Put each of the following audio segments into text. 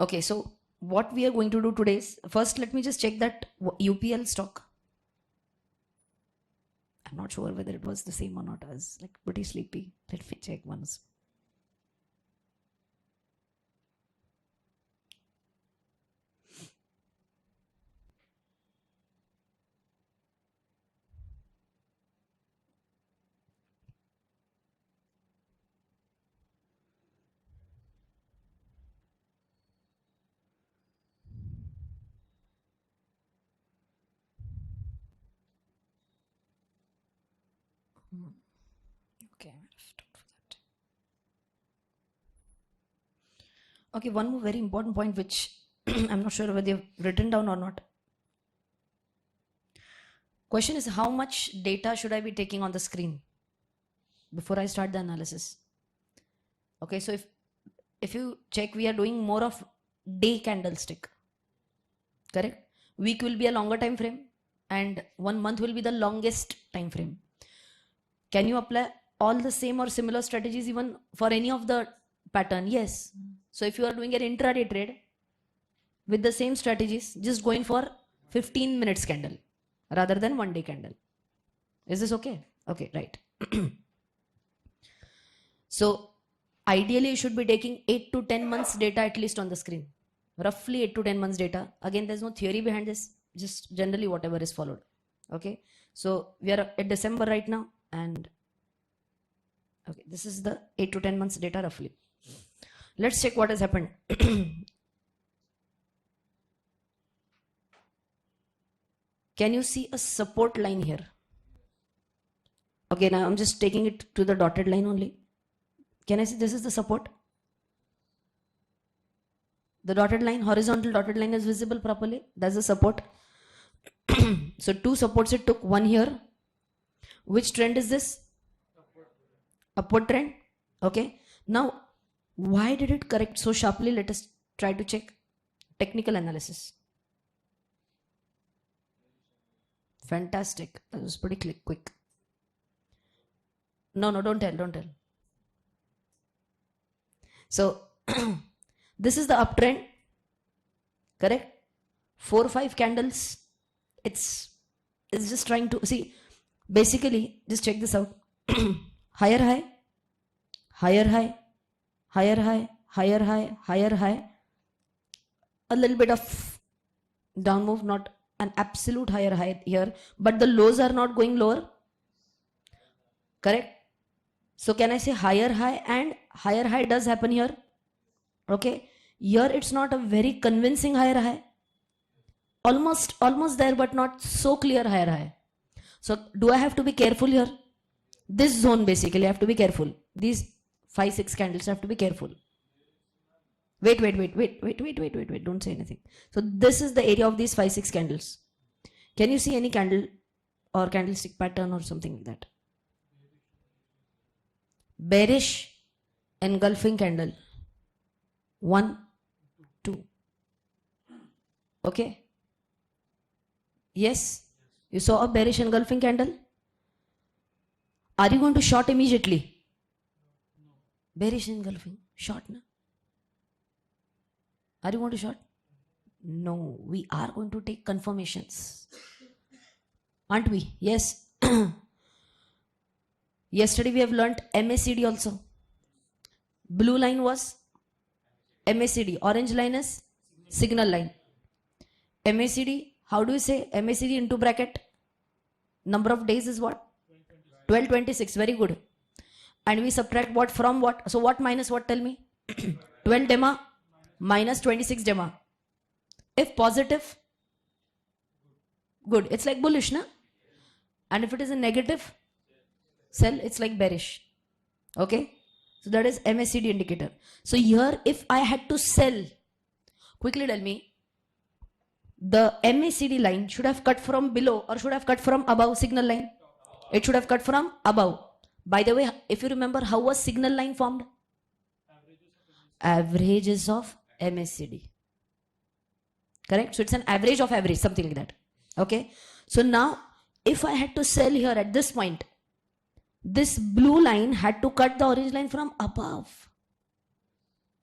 Okay, so what we are going to do today is, first let me just check that UPL stock. I'm not sure whether it was the same or not. I was like pretty sleepy. Let me check once. Okay, stop for that. Okay, one more very important point which I'm not sure whether you've written down or not. Question is, how much data should I be taking on the screen before I start the analysis? Okay, so if you check, we are doing more of day candlestick. Correct? Week will be a longer time frame and 1 month will be the longest time frame. Can you apply all the same or similar strategies even for any of the pattern? Yes. So if you are doing an intraday trade with the same strategies, just going for 15 minutes candle rather than 1 day candle. Is this okay? Okay, right. So ideally you should be taking 8 to 10 months data at least on the screen. Roughly 8 to 10 months data. Again, there's no theory behind this, just generally whatever is followed. Okay, so we are at December right now, and okay, this is the 8 to 10 months data roughly. Let's check what has happened. Can you see a support line here? Okay, now I'm just taking it to the dotted line only. Can I see this is the support? The dotted line, horizontal dotted line is visible properly. That's the support. So 2 supports it took, 1 here. Which trend is this? Upward trend. Okay. Now, why did it correct so sharply? Let us try to check. Technical analysis. Fantastic. That was pretty quick. No, don't tell. So, this is the uptrend. Correct? 4 or 5 candles. It's just trying to see. Basically, just check this out. Higher high, higher high, higher high, higher high, higher high. A little bit of down move, not an absolute higher high here, but the lows are not going lower. Correct? So can I say higher high, and higher high does happen here. Okay. Here it's not a very convincing higher high. Almost there, but not so clear higher high. So do I have to be careful here? This zone basically I have to be careful. These 5-6 candles have to be careful. Wait. Don't say anything. So this is the area of these 5-6 candles. Can you see any candle or candlestick pattern or something like that? Bearish engulfing candle. 1, 2. Okay. Yes. You saw a bearish engulfing candle? Are you going to short immediately? Bearish engulfing. Short, na? Are you going to short? No. We are going to take confirmations. Aren't we? Yes. Yesterday we have learnt MACD also. Blue line was MACD. Orange line is signal line. MACD, how do you say MACD into bracket? Number of days is what? 1226. Very good. And we subtract what from what? So what minus what? Tell me. 12 DEMA minus 26 DEMA. If positive, good. It's like bullish, na? And if it is a negative, sell, it's like bearish. Okay. So that is MACD indicator. So here, if I had to sell, quickly tell me, the MACD line should have cut from below or should have cut from above signal line? It should have cut from above. By the way, if you remember, how was signal line formed? Averages of MACD. Correct? So it's an average of average, something like that. Okay. So now, if I had to sell here at this point, this blue line had to cut the orange line from above.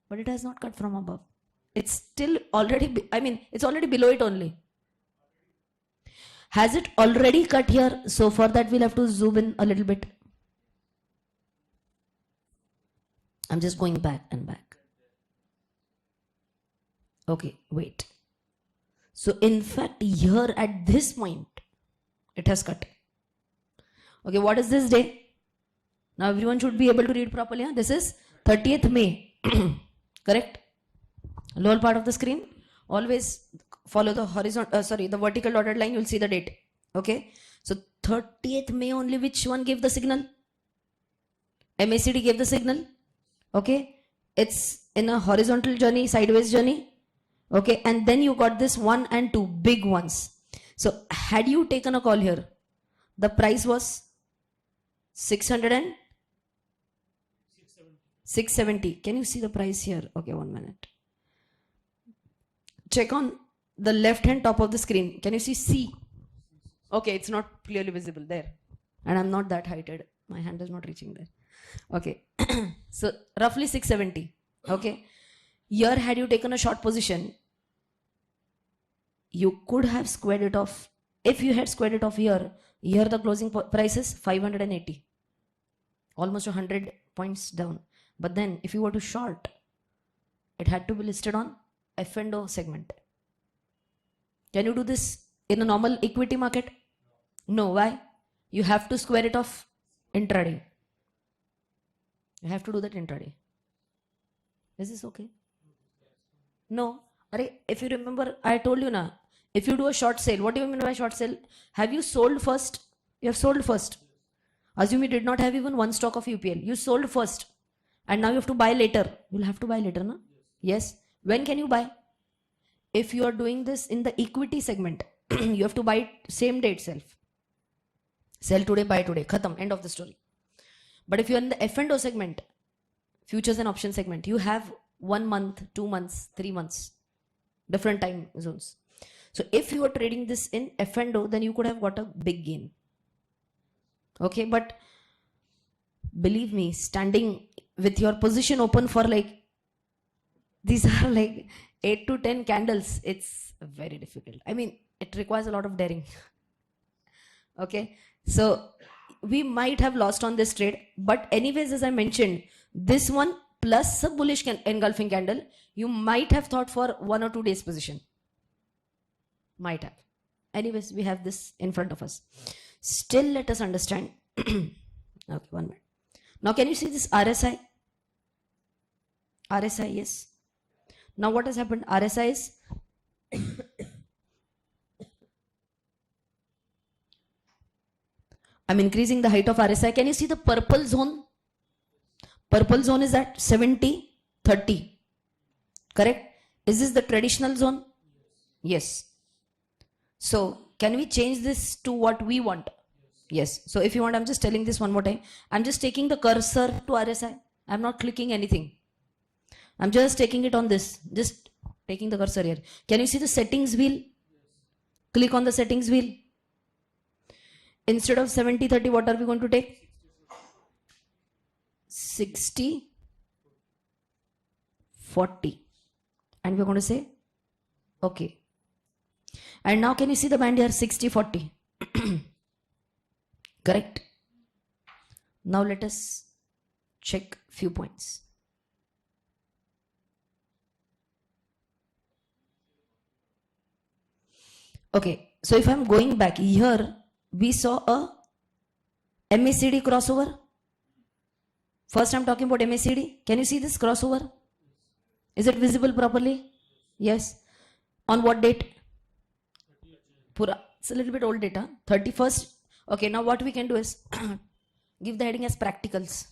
But it has not cut from above. It's still already, it's already below it only. Has it already cut here? So for that, we'll have to zoom in a little bit. I'm just going back and back. Okay, wait. So in fact, here at this point, it has cut. Okay, what is this day? Now everyone should be able to read properly. Huh? This is 30th May. Correct? Lower part of the screen. Always follow the the vertical dotted line. You'll see the date. Okay. So 30th May only. Which one gave the signal? MACD gave the signal. Okay. It's in a horizontal journey, sideways journey. Okay. And then you got this 1 and 2 big ones. So had you taken a call here, the price was 670. Can you see the price here? Okay, 1 minute. Check on the left hand top of the screen. Can you see C? Okay, it's not clearly visible there. And I'm not that heighted. My hand is not reaching there. Okay. So roughly 670. Okay. Here, had you taken a short position, you could have squared it off. If you had squared it off here the closing price is 580. Almost 100 points down. But then if you were to short, it had to be listed on F&O segment. Can you do this in a normal equity market? No. Why? You have to square it off intraday. You have to do that intraday. Is this okay? No. If you remember, I told you now, if you do a short sale, what do you mean by short sale? Have you sold first? You have sold first. Assume you did not have even one stock of UPL. You sold first. And now you have to buy later. You'll have to buy later, no? Yes. When can you buy? If you are doing this in the equity segment, you have to buy it same day itself. Sell today, buy today. Khatam. End of the story. But if you're in the F&O segment, futures and option segment, you have 1 month, 2 months, 3 months, different time zones. So if you are trading this in F&O, then you could have got a big gain. Okay, but believe me, standing with your position open for these are 8 to 10 candles, it's very difficult. It requires a lot of daring. Okay, so we might have lost on this trade, but anyways, as I mentioned, this one plus a bullish engulfing candle, you might have thought for 1 or 2 days position. Might have. Anyways, we have this in front of us. Still, let us understand. Okay, 1 minute. Now, can you see this RSI? RSI, yes. Now, what has happened? RSI is I'm increasing the height of RSI. Can you see the purple zone? Purple zone is at 70, 30. Correct? Is this the traditional zone? Yes. So, can we change this to what we want? Yes. So, if you want, I'm just telling this one more time. I'm just taking the cursor to RSI. I'm not clicking anything. I'm just taking it on this. Just taking the cursor here. Can you see the settings wheel? Click on the settings wheel. Instead of 70, 30, what are we going to take? 60, 40. And we're going to say, okay. And now can you see the band here? 60, 40. Correct. Now let us check few points. Okay, so if I'm going back here, we saw a MACD crossover. First I'm talking about MACD. Can you see this crossover? Is it visible properly? Yes. On what date? Pura. It's a little bit old data. 31st. Okay, now what we can do is give the heading as practicals.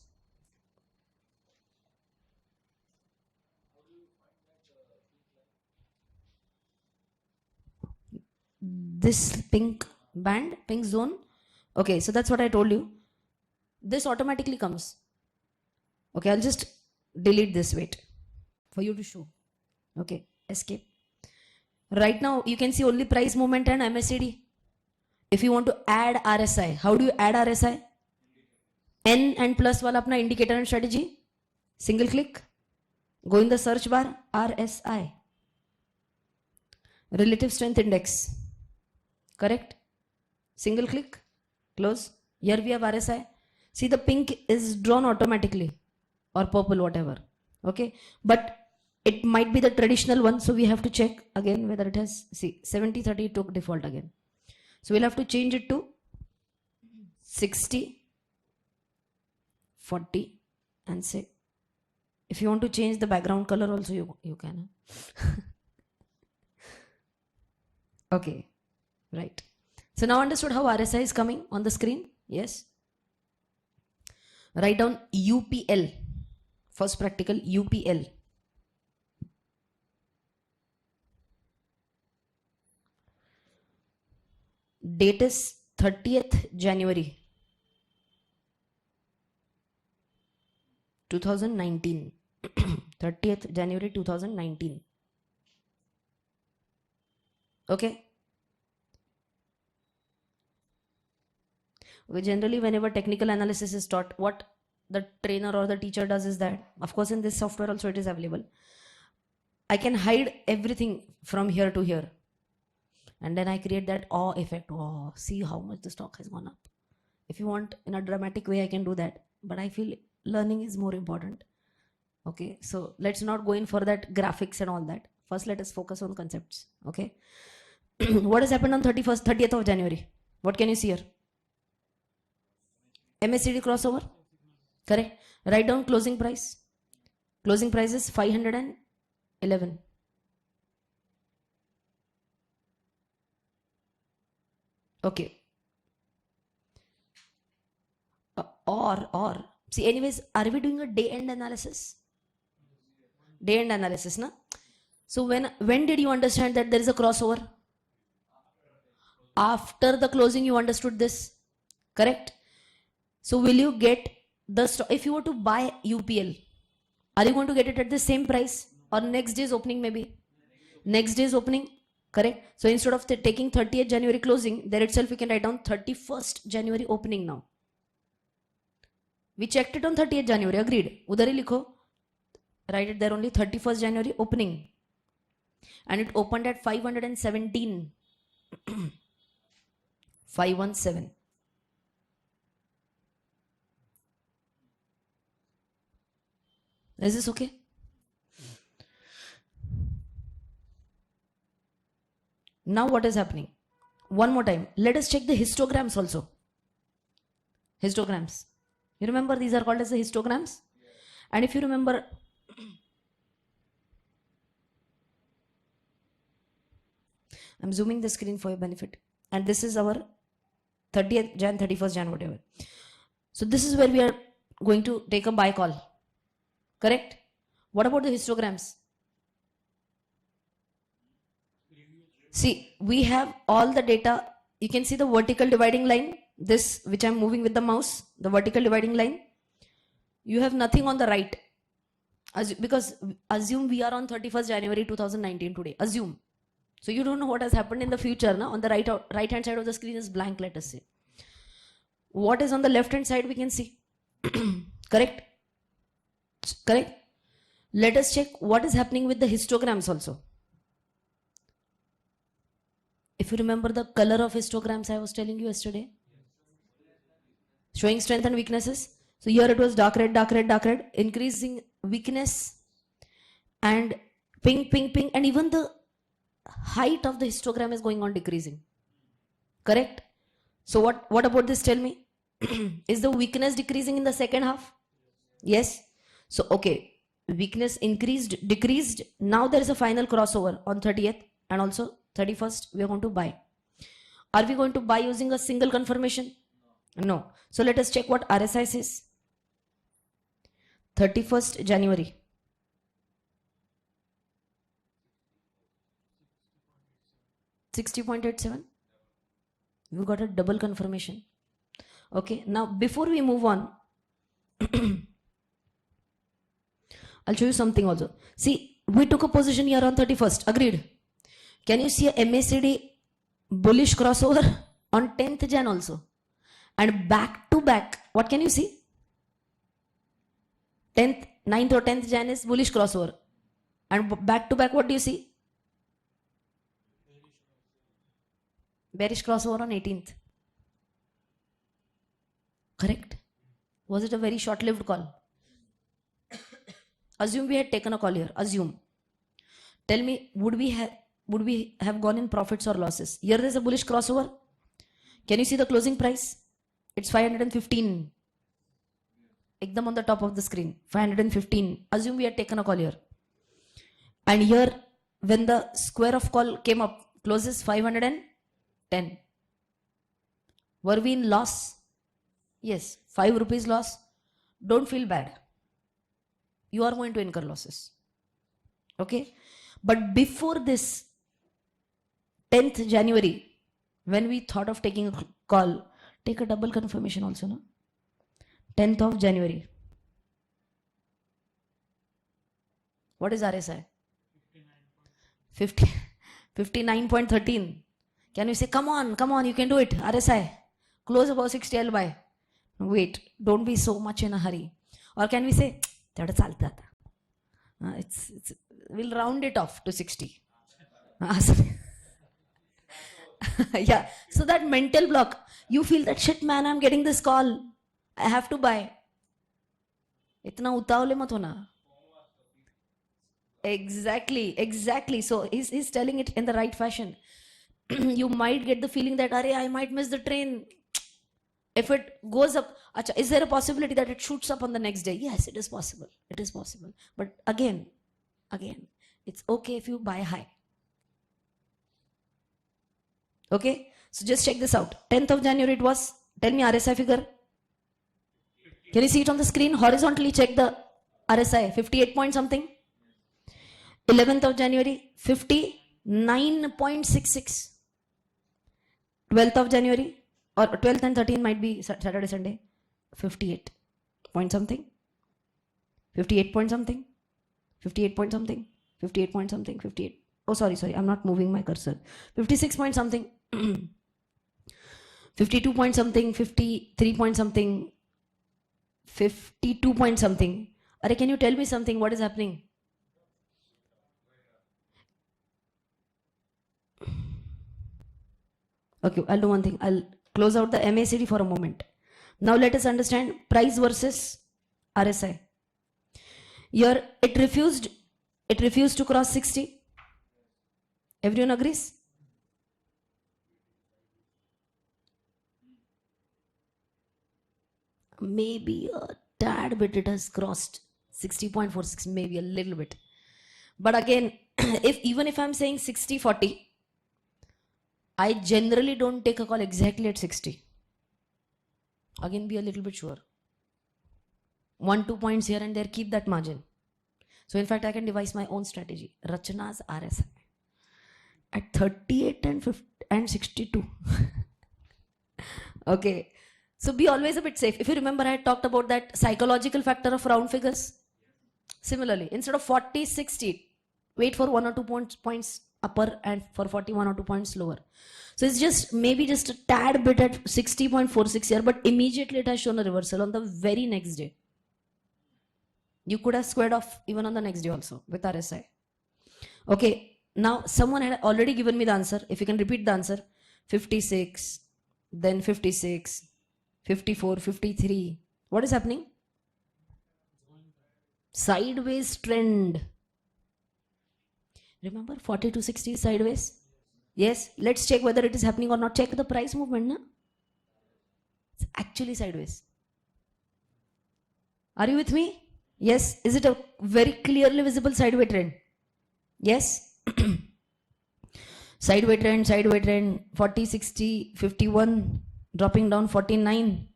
This pink band, pink zone. Okay, so that's what I told you. This automatically comes. Okay, I'll just delete this, wait, for you to show. Okay, escape. Right now, you can see only price movement and MACD. If you want to add RSI, how do you add RSI? N and plus wala apna indicator and strategy. Single click. Go in the search bar. RSI. Relative strength index. Correct? Single click. Close. Here we have RSI. See, the pink is drawn automatically, or purple, whatever. Okay, but it might be the traditional one, so we have to check again whether it has, see, 70-30 took default again. So we'll have to change it to 60-40 and say, if you want to change the background color also, you can. Okay, right. So now understood how RSI is coming on the screen? Yes. Write down UPL. First practical, UPL. Date is 30th January 2019. 30th January 2019. Okay. Generally, whenever technical analysis is taught, what the trainer or the teacher does is that, of course, in this software also it is available. I can hide everything from here to here. And then I create that awe effect. Oh, see how much the stock has gone up. If you want in a dramatic way, I can do that. But I feel learning is more important. Okay, so let's not go in for that graphics and all that. First, let us focus on concepts. Okay. What has happened on 30th of January? What can you see here? MACD crossover. Correct. Write down closing price. Closing price is 511. Okay. Or see, anyways, are we doing a day end analysis? Day end analysis, na? So when did you understand that there is a crossover? After the closing, you understood this. Correct. So will you get the stock? If you were to buy UPL, are you going to get it at the same price or next day's opening maybe? Next day's opening, correct? So instead of taking 30th January closing, there itself we can write down 31st January opening now. We checked it on 30th January, agreed. Udhar hi likho, write it there only, 31st January opening. And it opened at 517. 517. Is this okay? Now what is happening? One more time. Let us check the histograms also. Histograms. You remember these are called as the histograms? And if you remember, I'm zooming the screen for your benefit. And this is our 30th Jan, 31st Jan, whatever. So this is where we are going to take a buy call. Correct? What about the histograms? See, we have all the data. You can see the vertical dividing line, this which I'm moving with the mouse, the vertical dividing line. You have nothing on the right. Because assume we are on 31st January 2019 today. Assume. So you don't know what has happened in the future. No? On the right hand side of the screen is blank, let us say. What is on the left hand side we can see. Correct? Correct? Let us check what is happening with the histograms also. If you remember the color of histograms I was telling you yesterday, showing strength and weaknesses. So here it was dark red, dark red, dark red, increasing weakness, and pink, pink, pink, and even the height of the histogram is going on decreasing. Correct? So what about this? Tell me. Is the weakness decreasing in the second half? Yes. So okay, weakness increased, decreased. Now there is a final crossover on 30th and also 31st. We are going to buy. Are we going to buy using a single confirmation? No. So let us check what RSI says. 31st January. 60.87. We got a double confirmation. Okay. Now before we move on, I'll show you something also. See, we took a position here on 31st. Agreed. Can you see a MACD bullish crossover? on 10th Jan also. And back to back, what can you see? 10th, 9th or 10th Jan is bullish crossover. And back to back, what do you see? Bearish crossover on 18th. Correct? Was it a very short-lived call? Assume we had taken a call here. Assume. Tell me, would we have gone in profits or losses? Here there's a bullish crossover. Can you see the closing price? It's 515. Ekdam on the top of the screen. 515. Assume we had taken a call here. And here, when the square of call came up, closes 510. Were we in loss? Yes. 5 rupees loss. Don't feel bad. You are going to incur losses. Okay? But before this 10th January, when we thought of taking a call, take a double confirmation also, no? 10th of January. What is RSI? 59.13. Can you say, come on, you can do it, RSI. Close above 60, I'll buy. Wait, don't be so much in a hurry. Or can we say, we'll round it off to 60. Yeah, so that mental block, you feel that shit man, I'm getting this call, I have to buy. Itna utavle mat hona. Exactly. So he's telling it in the right fashion. You might get the feeling that, I might miss the train. If it goes up, is there a possibility that it shoots up on the next day? Yes, it is possible. But again, it's okay if you buy high. Okay, so just check this out. 10th of January it was. Tell me RSI figure. Can you see it on the screen? Horizontally check the RSI. 58 point something. 11th of January, 59.66. 12th of January, or 12th and 13th might be Saturday, Sunday. 58 point something. 58 point something. 58 point something. 58 point something. 58. Oh, sorry. I'm not moving my cursor. 56 point something. 52 point something. 53 point something. 52 point something. Can you tell me something? What is happening? Okay, I'll do one thing. I'll close out the MACD for a moment. Now let us understand price versus RSI. Here it refused to cross 60. Everyone agrees? Maybe a tad bit it has crossed 60.46, maybe a little bit. But again, even if I'm saying 60-40, I generally don't take a call exactly at 60. Again, be a little bit sure. 1-2 points here and there, keep that margin. So in fact, I can devise my own strategy. Rachna's RSI at 38 and 62. Okay. So be always a bit safe. If you remember, I had talked about that psychological factor of round figures. Similarly, instead of 40, 60, wait for 1 or 2 points upper and for 40, 1 or 2 points lower. So it's just maybe just a tad bit at 60.46 here, but immediately it has shown a reversal on the very next day. You could have squared off even on the next day also with RSI. Okay, now someone had already given me the answer. If you can repeat the answer, 56, then 56, 54, 53. What is happening? Sideways trend. Remember 40 to 60 is sideways? Yes, let's check whether it is happening or not. Check the price movement. Na? It's actually sideways. Are you with me? Yes. Is it a very clearly visible sideways trend? Yes. Sideways trend, 40, 60, 51, dropping down 49.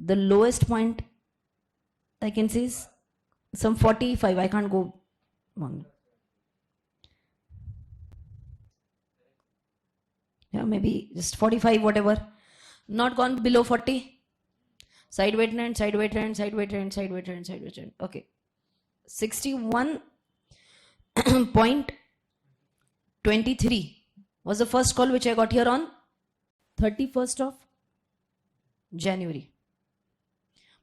The lowest point I can see is some 45. I can't go on. Yeah, maybe just 45, whatever. Not gone below 40. Sideways trend. Okay. 61.23 was the first call which I got here on 31st of January.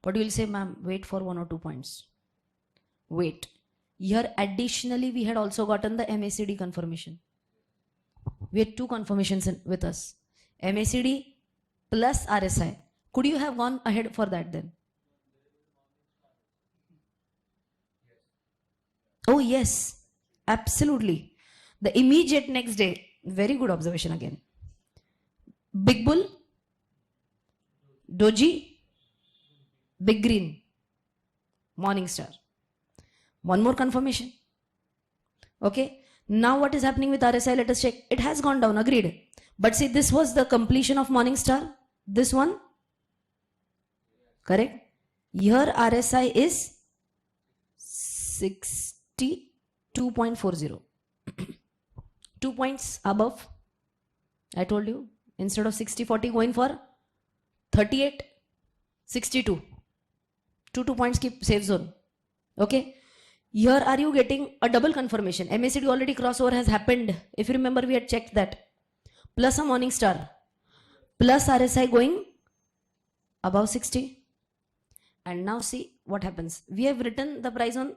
But you will say, ma'am, wait for 1 or 2 points. Wait. Here additionally we had also gotten the MACD confirmation. We had 2 confirmations with us. MACD plus RSI. Could you have gone ahead for that then? Oh yes, absolutely. The immediate next day, very good observation again. Big Bull, Doji, Big Green, Morningstar. One more confirmation. Okay. Now what is happening with RSI? Let us check. It has gone down, agreed. But see, this was the completion of Morningstar. This one. Correct. Here RSI is 62.40. 2 points above. I told you. Instead of 60-40 going for 38, 62. 2 points keep safe zone. Okay. Here are you getting a double confirmation. MACD already crossover has happened. If you remember, we had checked that. Plus a Morningstar. Plus RSI going above 60. And now see what happens. We have written the price on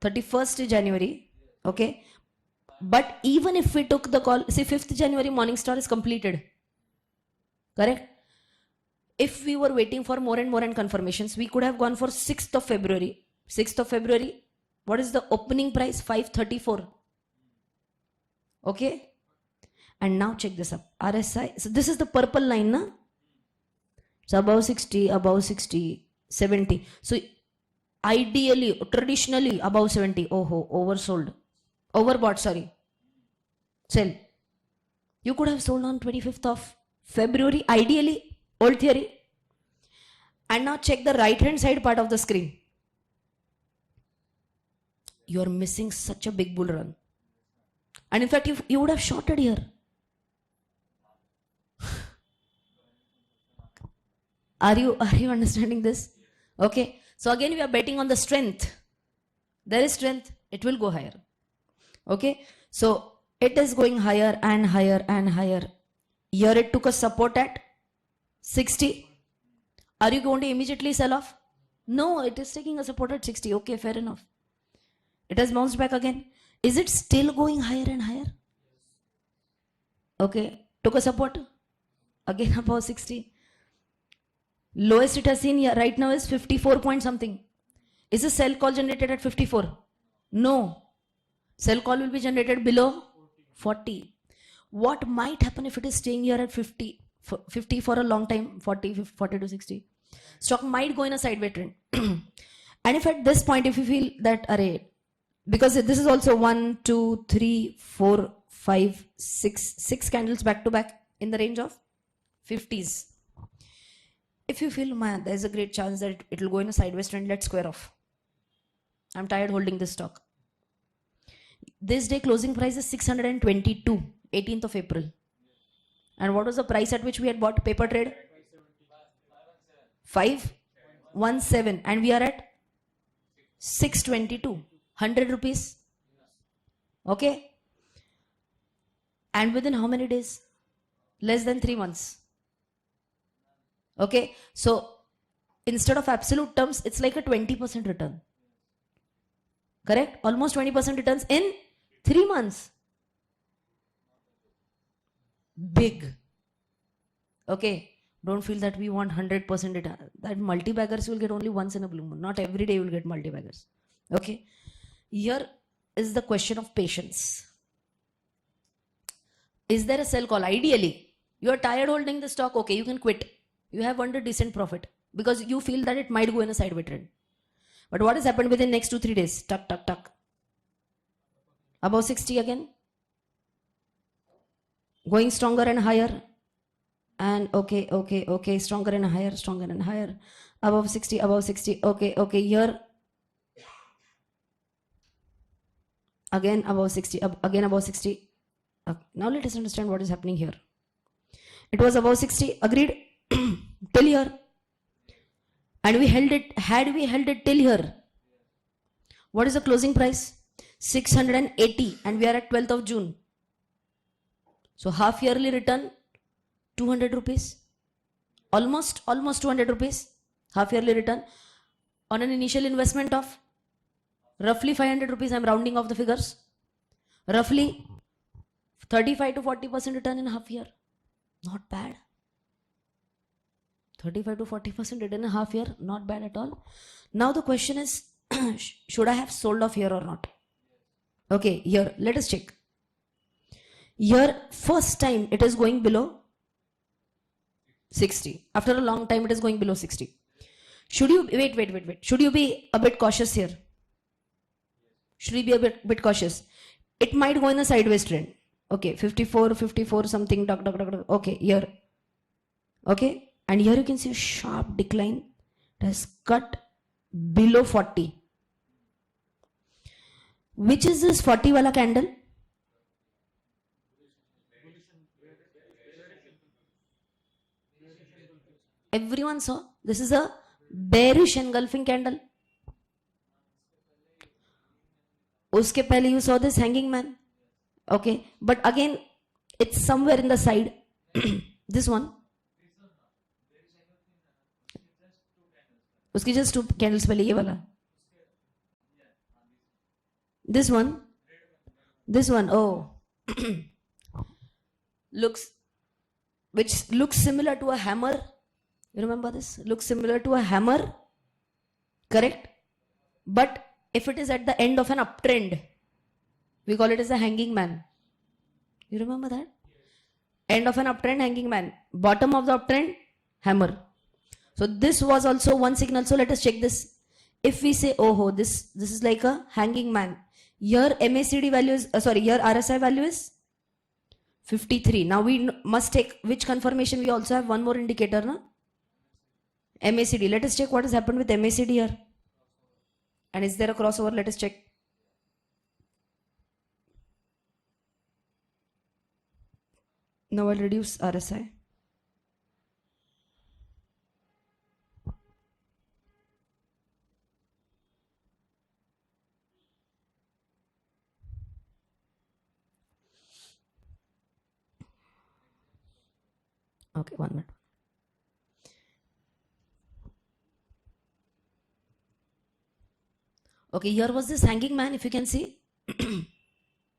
31st January. Okay. But even if we took the call, see 5th January Morningstar is completed. Correct? If we were waiting for more and more confirmations, we could have gone for 6th of February. 6th of February, what is the opening price? 534. Okay? And now check this up. RSI, so this is the purple line, na? So above 60, 70. So ideally, traditionally above 70. Oh, oversold. Overbought, sorry. Sell. You could have sold on 25th of February, ideally, old theory. And now check the right hand side part of the screen. You are missing such a big bull run. And in fact, you would have shorted here. Are you understanding this? Okay. So again, we are betting on the strength. There is strength. It will go higher. Okay. So it is going higher and higher and higher. Here it took a support at 60. Are you going to immediately sell off? No, it is taking a support at 60. Okay, fair enough. It has bounced back again. Is it still going higher and higher? Okay, took a support. Again above 60. Lowest it has seen here right now is 54 point something. Is a sell call generated at 54? No. Sell call will be generated below 40. What might happen if it is staying here at 50 for a long time, 40 to 60? Stock might go in a sideways trend. And if at this point, if you feel that, because this is also 1, 2, 3, 4, 5, 6 candles back to back in the range of 50s. If you feel, man, there's a great chance that it will go in a sideways trend, let's square off. I'm tired holding this stock. This day closing price is 622, 18th of April. And what was the price at which we had bought paper trade? 517. And we are at 622. 100 rupees. Okay. And within how many days? Less than 3 months. Okay. So instead of absolute terms, it's like a 20% return. Correct? Almost 20% returns in 3 months. Big. Okay. Don't feel that we want 100% return. That multi-baggers will get only once in a blue moon. Not every day you will get multi-baggers. Okay. Here is the question of patience. Is there a sell call? Ideally, you are tired holding the stock. Okay, you can quit. You have earned a decent profit because you feel that it might go in a sideways trend. But what has happened within next 2-3 days? Tuck, tuck, tuck. Above 60 again. Going stronger and higher. And okay. Stronger and higher. Above 60. Okay. Here. Again above 60. Again above 60. Now let us understand what is happening here. It was above 60. Agreed. Till here. And we held it. Had we held it till here, what is the closing price? 680. And we are at 12th of June. So half yearly return 200 rupees, almost 200 rupees half yearly return on an initial investment of roughly 500 rupees. I'm rounding off the figures. Roughly 35 to 40% return in half year. Not bad. 35 to 40% return in half year, not bad at all. Now the question is, should I have sold off here or not? Okay, here, let us check. Here, first time it is going below 60. After a long time, it is going below 60. Should you, wait. Should you be a bit cautious here? Should you be a bit cautious? It might go in a sideways trend. Okay, 54 something, okay, here. Okay, and here you can see a sharp decline. It has cut below 40. Which is this 40 wala candle? Everyone saw this is a bearish engulfing candle. Uske pehle you saw this hanging man. Okay, but again it's somewhere in the side. This one. Uski just two candles pehle ye wala. This one. Oh. Which looks similar to a hammer. You remember this? Looks similar to a hammer. Correct? But if it is at the end of an uptrend, we call it as a hanging man. You remember that? End of an uptrend, hanging man. Bottom of the uptrend, hammer. So this was also one signal. So let us check this. If we say, oh, this is like a hanging man. Here MACD value is, here RSI value is 53. Now we must take which confirmation? We also have one more indicator, na? MACD. Let us check what has happened with MACD here. And is there a crossover? Let us check. Now I'll reduce RSI. Okay, 1 minute. Okay, here was this hanging man, if you can see.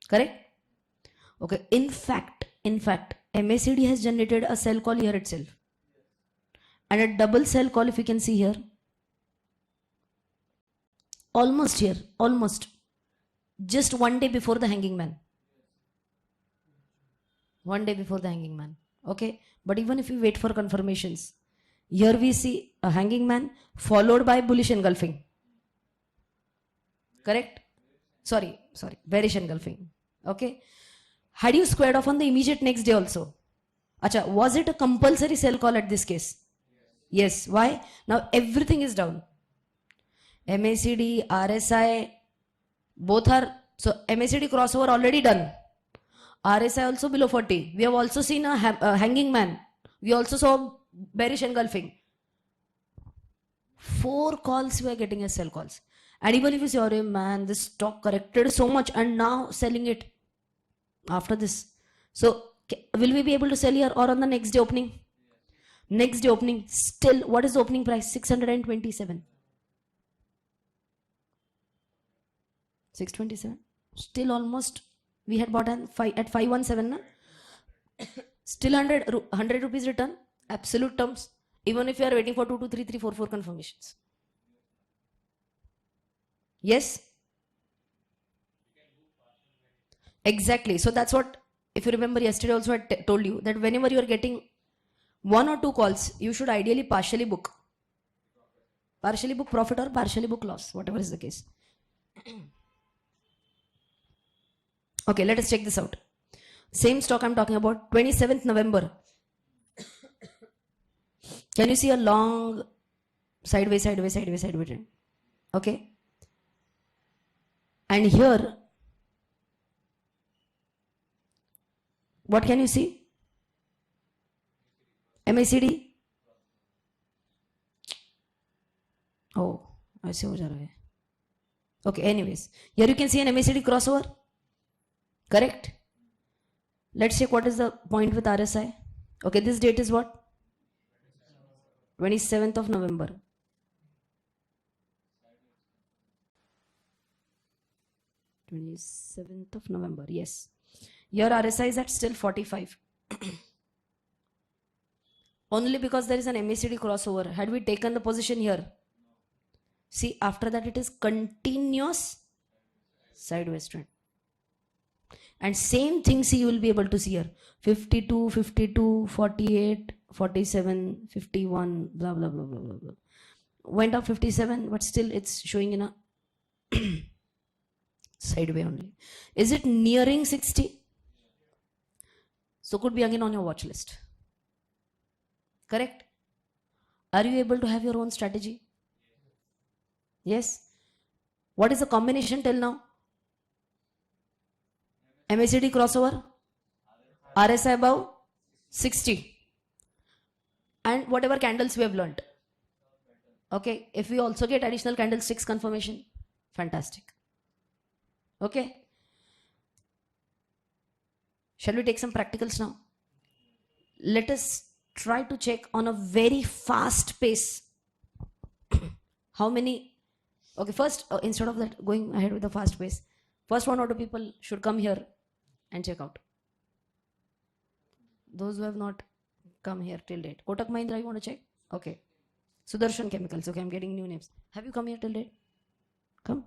Correct? Okay, in fact, MACD has generated a sell call here itself. And a double sell call, if you can see here. Almost here, almost. Just 1 day before the hanging man. 1 day before the hanging man. Okay, but even if we wait for confirmations, here we see a hanging man followed by bullish engulfing. Correct? Sorry, bearish engulfing. Okay. Had you squared off on the immediate next day also? Acha, was it a compulsory sell call at this case? Yes. Why? Now everything is down. MACD, RSI, both are, so MACD crossover already done. RSI also below 40. We have also seen a hanging man. We also saw bearish engulfing. 4 calls we are getting as sell calls. And even if you say, oh man, this stock corrected so much and now selling it after this. So will we be able to sell here or on the next day opening? Next day opening, still, what is the opening price? 627. 627. Still almost, we had bought at 517. Na? Still 100 rupees return, absolute terms. Even if you are waiting for 2, 2, 3, 3, 4, 4 confirmations. Yes? Exactly. So that's what, if you remember yesterday also I told you that whenever you are getting 1 or 2 calls, you should ideally partially book. Partially book profit or partially book loss, whatever is the case. Okay, let us check this out. Same stock I'm talking about, 27th November. Can you see a long sideways trend? Okay. And here, what can you see? MACD. Oh, I see. Okay, anyways. Here you can see an MACD crossover. Correct? Let's check what is the point with RSI. Okay, this date is what? 27th of November. Yes. Your RSI is at still 45. Only because there is an MACD crossover. Had we taken the position here, see, after that it is continuous sideways trend. And same thing, see, you will be able to see here. 52, 52, 48, 47, 51, blah, blah, blah, blah, blah, blah. Went up 57, but still it's showing in a sideway only. Is it nearing 60? So could be again on your watch list. Correct? Are you able to have your own strategy? Yes. What is the combination till now? MACD crossover, RSI above 60, and whatever candles we have learnt. Okay, if we also get additional candlesticks confirmation, fantastic. Okay, shall we take some practicals now? Let us try to check on a very fast pace how many. Okay, first, instead of that, going ahead with the fast pace, first 1 or 2 people should come here and check out. Those who have not come here till date. Kotak Mahindra, you want to check? Okay. Sudarshan Chemicals. Okay, I'm getting new names. Have you come here till date? Come.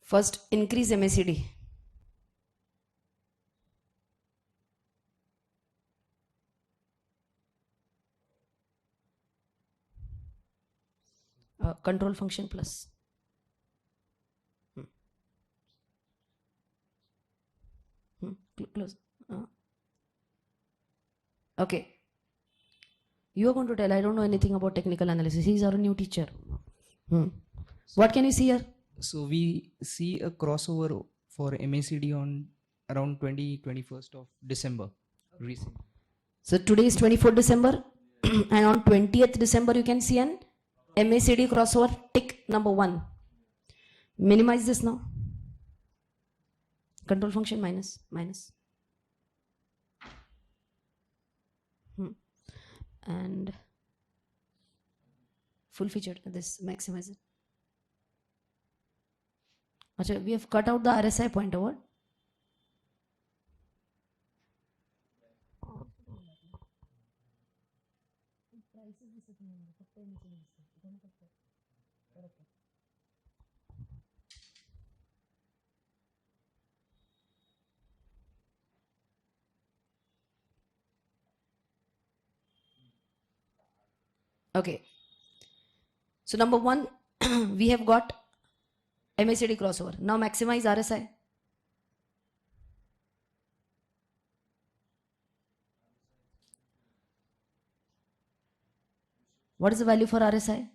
First, increase MACD. Control function plus. Close. Okay. You are going to tell, I don't know anything about technical analysis. He's our new teacher. What can you see here? So we see a crossover for MACD on around 21st of December recently. So today is 24th December and on 20th December you can see an MACD crossover, tick number 1. Minimize this now. Control function minus. And full featured, this maximize it. Achha, we have cut out the RSI pointer, what? Okay. So number 1, we have got MACD crossover. Now maximize RSI. What is the value for RSI?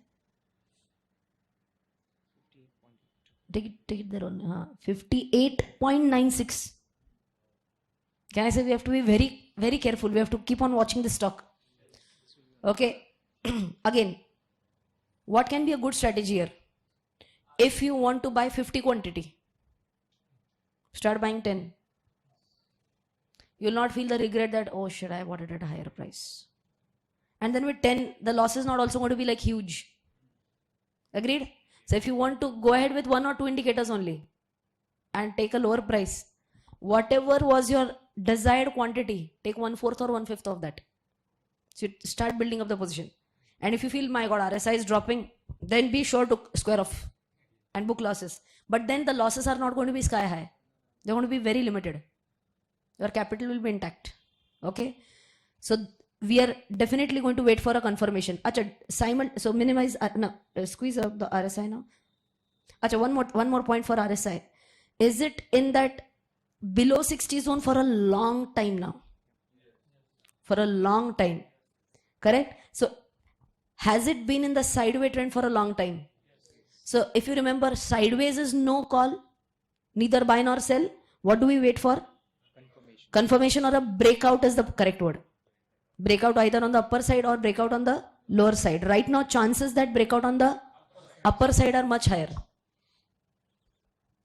Take it there only. 58.96. Can I say we have to be very, very careful. We have to keep on watching the stock. Okay. Again, what can be a good strategy here? If you want to buy 50 quantity, start buying 10. You will not feel the regret that, oh shit, I bought it at a higher price. And then with 10, the loss is not also going to be like huge. Agreed? So if you want to go ahead with 1 or 2 indicators only and take a lower price, whatever was your desired quantity, take 1/4 or 1/5 of that. So you start building up the position. And if you feel, my God, RSI is dropping, then be sure to square off and book losses. But then the losses are not going to be sky high. They're going to be very limited. your capital will be intact. Okay, so we are definitely going to wait for a confirmation. Acha, Simon, so minimize, no, squeeze up the RSI now. Acha, one more point for RSI. Is it in that below 60 zone for a long time now? For a long time, correct? So has it been in the sideways trend for a long time? So if you remember, sideways is no call, neither buy nor sell. What do we wait for? Confirmation or a breakout is the correct word. Breakout either on the upper side or breakout on the lower side. Right now, chances that breakout on the upper side are much higher.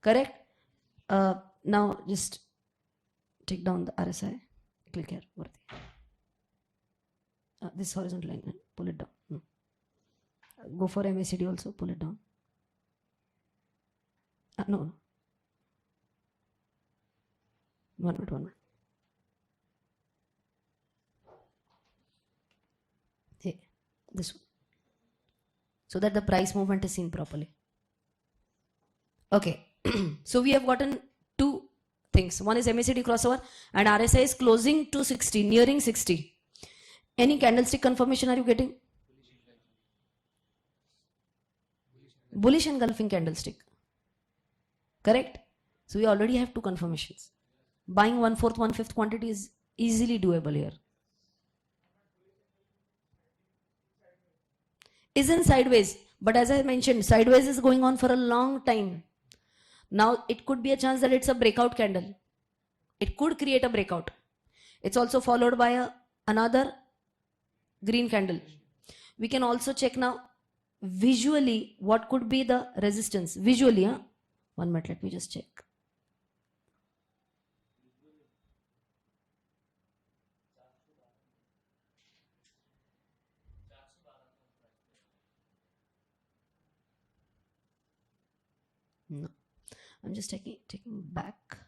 Correct? Now just take down the RSI. Click here. This horizontal line. Pull it down. Go for MACD also. Pull it down. No. 1 minute. Hey, this one. So that the price movement is seen properly. Okay. So we have gotten two things. One is MACD crossover and RSI is closing to 60, nearing 60. Any candlestick confirmation are you getting? Bullish engulfing candlestick. Correct? So we already have two confirmations. Buying 1/4, 1/5 quantity is easily doable here. Isn't sideways, but as I mentioned, sideways is going on for a long time. Now it could be a chance that it's a breakout candle. It could create a breakout. It's also followed by another green candle. We can also check now visually what could be the resistance. Visually, 1 minute, let me just check. No, I'm just taking back.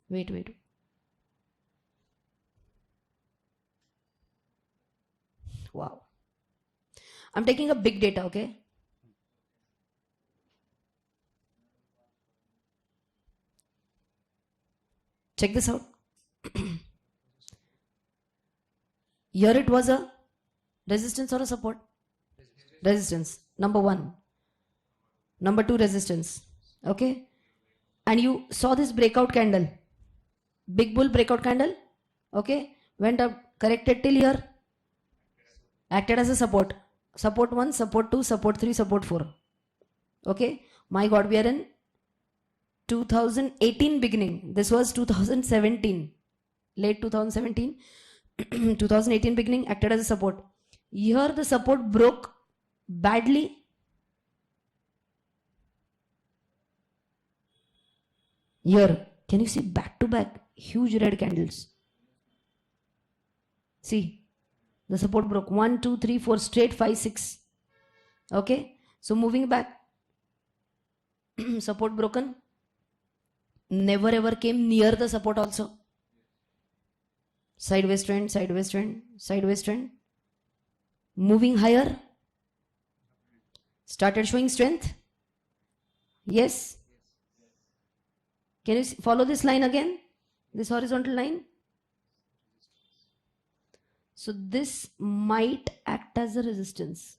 Wait. Wow. I'm taking a big data, okay? Check this out. Here it was a resistance or a support? Resistance. Number 1. Number 2, resistance. Okay? And you saw this breakout candle. Big bull breakout candle. Okay? Went up, corrected till here. Acted as a support. Support 1, support 2, support 3, support 4. Okay? My God, we are in 2018 beginning. This was 2017. Late 2017. 2018 beginning, acted as a support. Here the support broke badly. Here, can you see back to back huge red candles? See, the support broke 1, 2, 3, 4 straight, 5, 6. Okay, so moving back, support broken, never ever came near the support also. Sideways trend. Moving higher, started showing strength. Yes. Can you follow this line again? This horizontal line. So this might act as a resistance.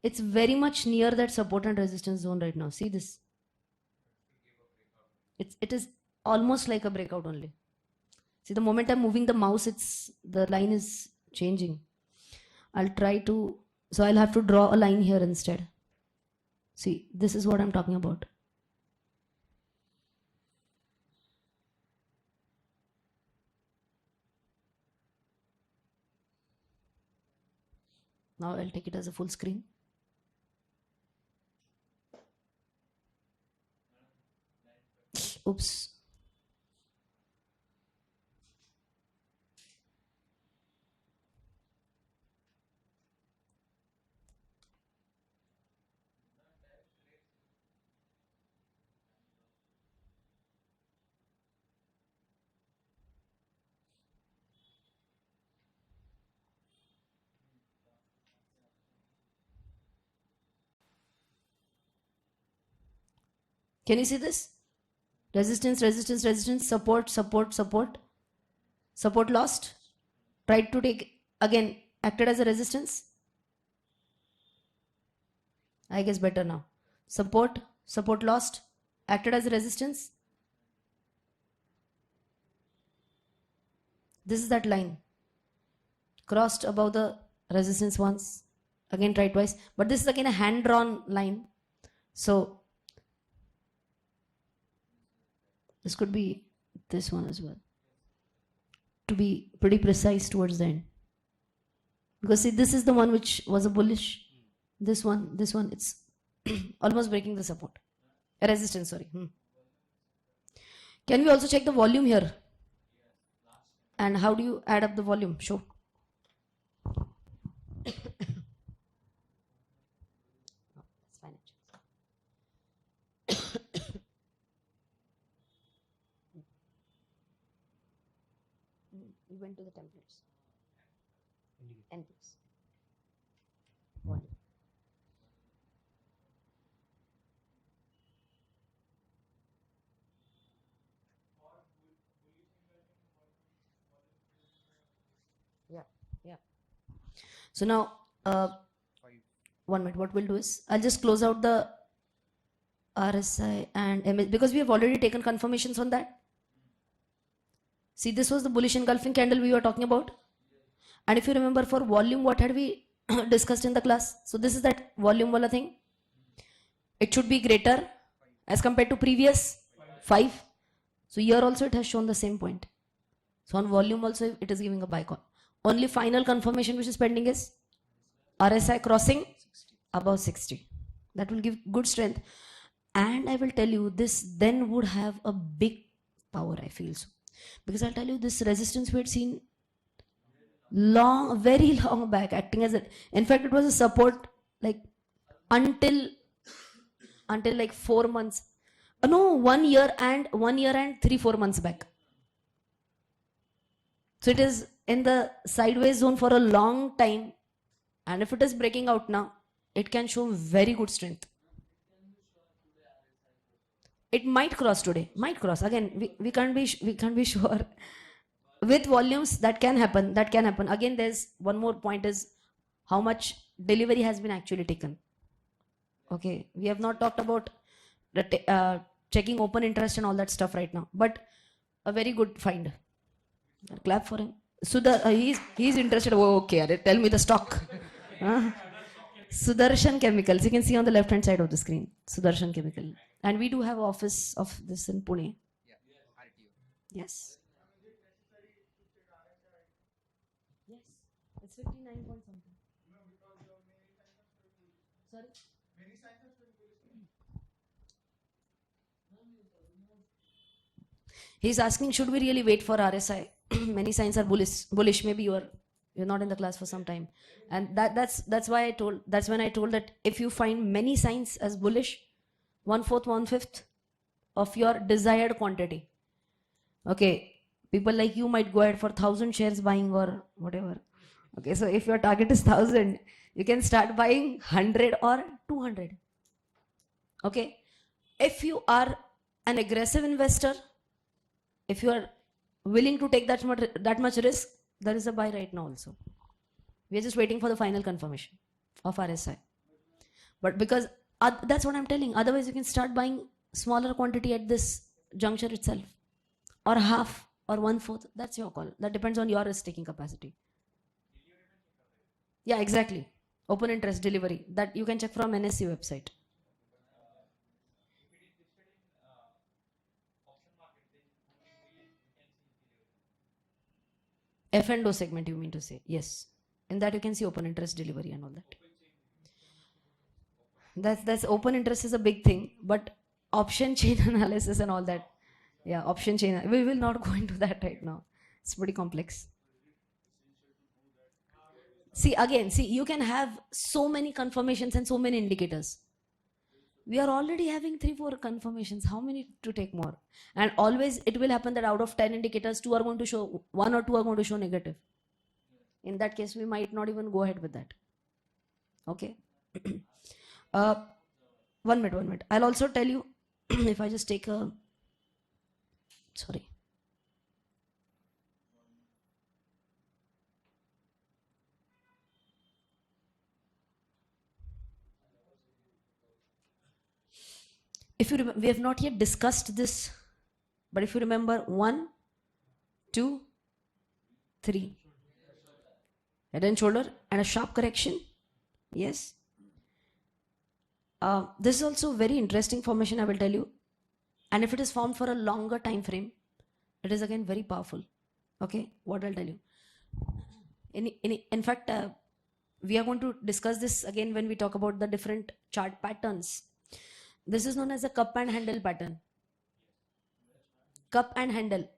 It's very much near that support and resistance zone right now. See this? It is almost like a breakout only. See, the moment I'm moving the mouse, the line is changing. I'll have to draw a line here instead. See, this is what I'm talking about. Now I'll take it as a full screen. Oops. Can you see this? Resistance, resistance, resistance, support, support, support. Support lost. Tried to take, again, acted as a resistance. I guess better now. Support, support lost, acted as a resistance. This is that line. Crossed above the resistance once, again tried twice. But this is again a hand-drawn line. So this could be this one as well, to be pretty precise towards the end. Because see, this is the one which was a bullish. This one, it's almost breaking the support. A resistance, sorry. Can we also check the volume here? And how do you add up the volume? Show. That's fine. We went to the templates. N plus. Volume. Yeah. So now, 1 minute. What we'll do is, I'll just close out the RSI and MS because we have already taken confirmations on that. See, this was the bullish engulfing candle we were talking about. And if you remember, for volume, what had we discussed in the class? So this is that volume wala thing. It should be greater as compared to previous 5. So here also it has shown the same point. So on volume also it is giving a buy call. Only final confirmation which is pending is RSI crossing above 60. That will give good strength. And I will tell you, this then would have a big power, I feel so. Because I'll tell you, this resistance we had seen long, very long back, acting as a, in fact, it was a support like until like 4 months. No, 1 year and 3-4 months back. So it is in the sideways zone for a long time. And if it is breaking out now, it can show very good strength. It might cross today. Might cross. Again, we can't be sure. With volumes, that can happen. That can happen. Again, there's one more point is how much delivery has been actually taken. Okay, we have not talked about the checking open interest and all that stuff right now. But a very good find. Clap for him. Sudhar, he's interested. Oh, okay, tell me the stock. Sudarshan Chemicals. You can see on the left hand side of the screen. Sudarshan Chemical. And we do have office of this in Pune. Yes. Yes. It's 59 point something. Sorry? He's asking, should we really wait for RSI? Many signs are bullish. Maybe you're not in the class for some time. And that's when I told that if you find many signs as bullish, 1/4, 1/5 of your desired quantity. Okay, people like you might go ahead for 1,000 shares buying or whatever. Okay, so if your target is 1,000, you can start buying 100 or 200. Okay, if you are an aggressive investor, if you are willing to take that much risk, there is a buy right now also. We are just waiting for the final confirmation of RSI. But because that's what I'm telling. Otherwise, you can start buying smaller quantity at this juncture itself, or half or 1/4. That's your call. That depends on your risk-taking capacity. Yeah, exactly. Open interest delivery. That you can check from NSE website. F&O segment, you mean to say? Yes. In that you can see open interest delivery and all that. That's open interest is a big thing, but option chain analysis and all that. Yeah, option chain. We will not go into that right now. It's pretty complex. See, you can have so many confirmations and so many indicators. We are already having 3-4 confirmations. How many to take more? And always it will happen that out of 10 indicators, 2 are going to show, 1 or 2 are going to show negative. In that case, we might not even go ahead with that. Okay. 1 minute. I'll also tell you if I just take a, sorry. If you remember, we have not yet discussed this, but if you remember, 1, 2, 3. Head and shoulder and a sharp correction. Yes. This is also very interesting formation, I will tell you. And if it is formed for a longer time frame, it is again very powerful. Okay, what I'll tell you. In fact, we are going to discuss this again when we talk about the different chart patterns. This is known as a cup and handle pattern. Cup and handle.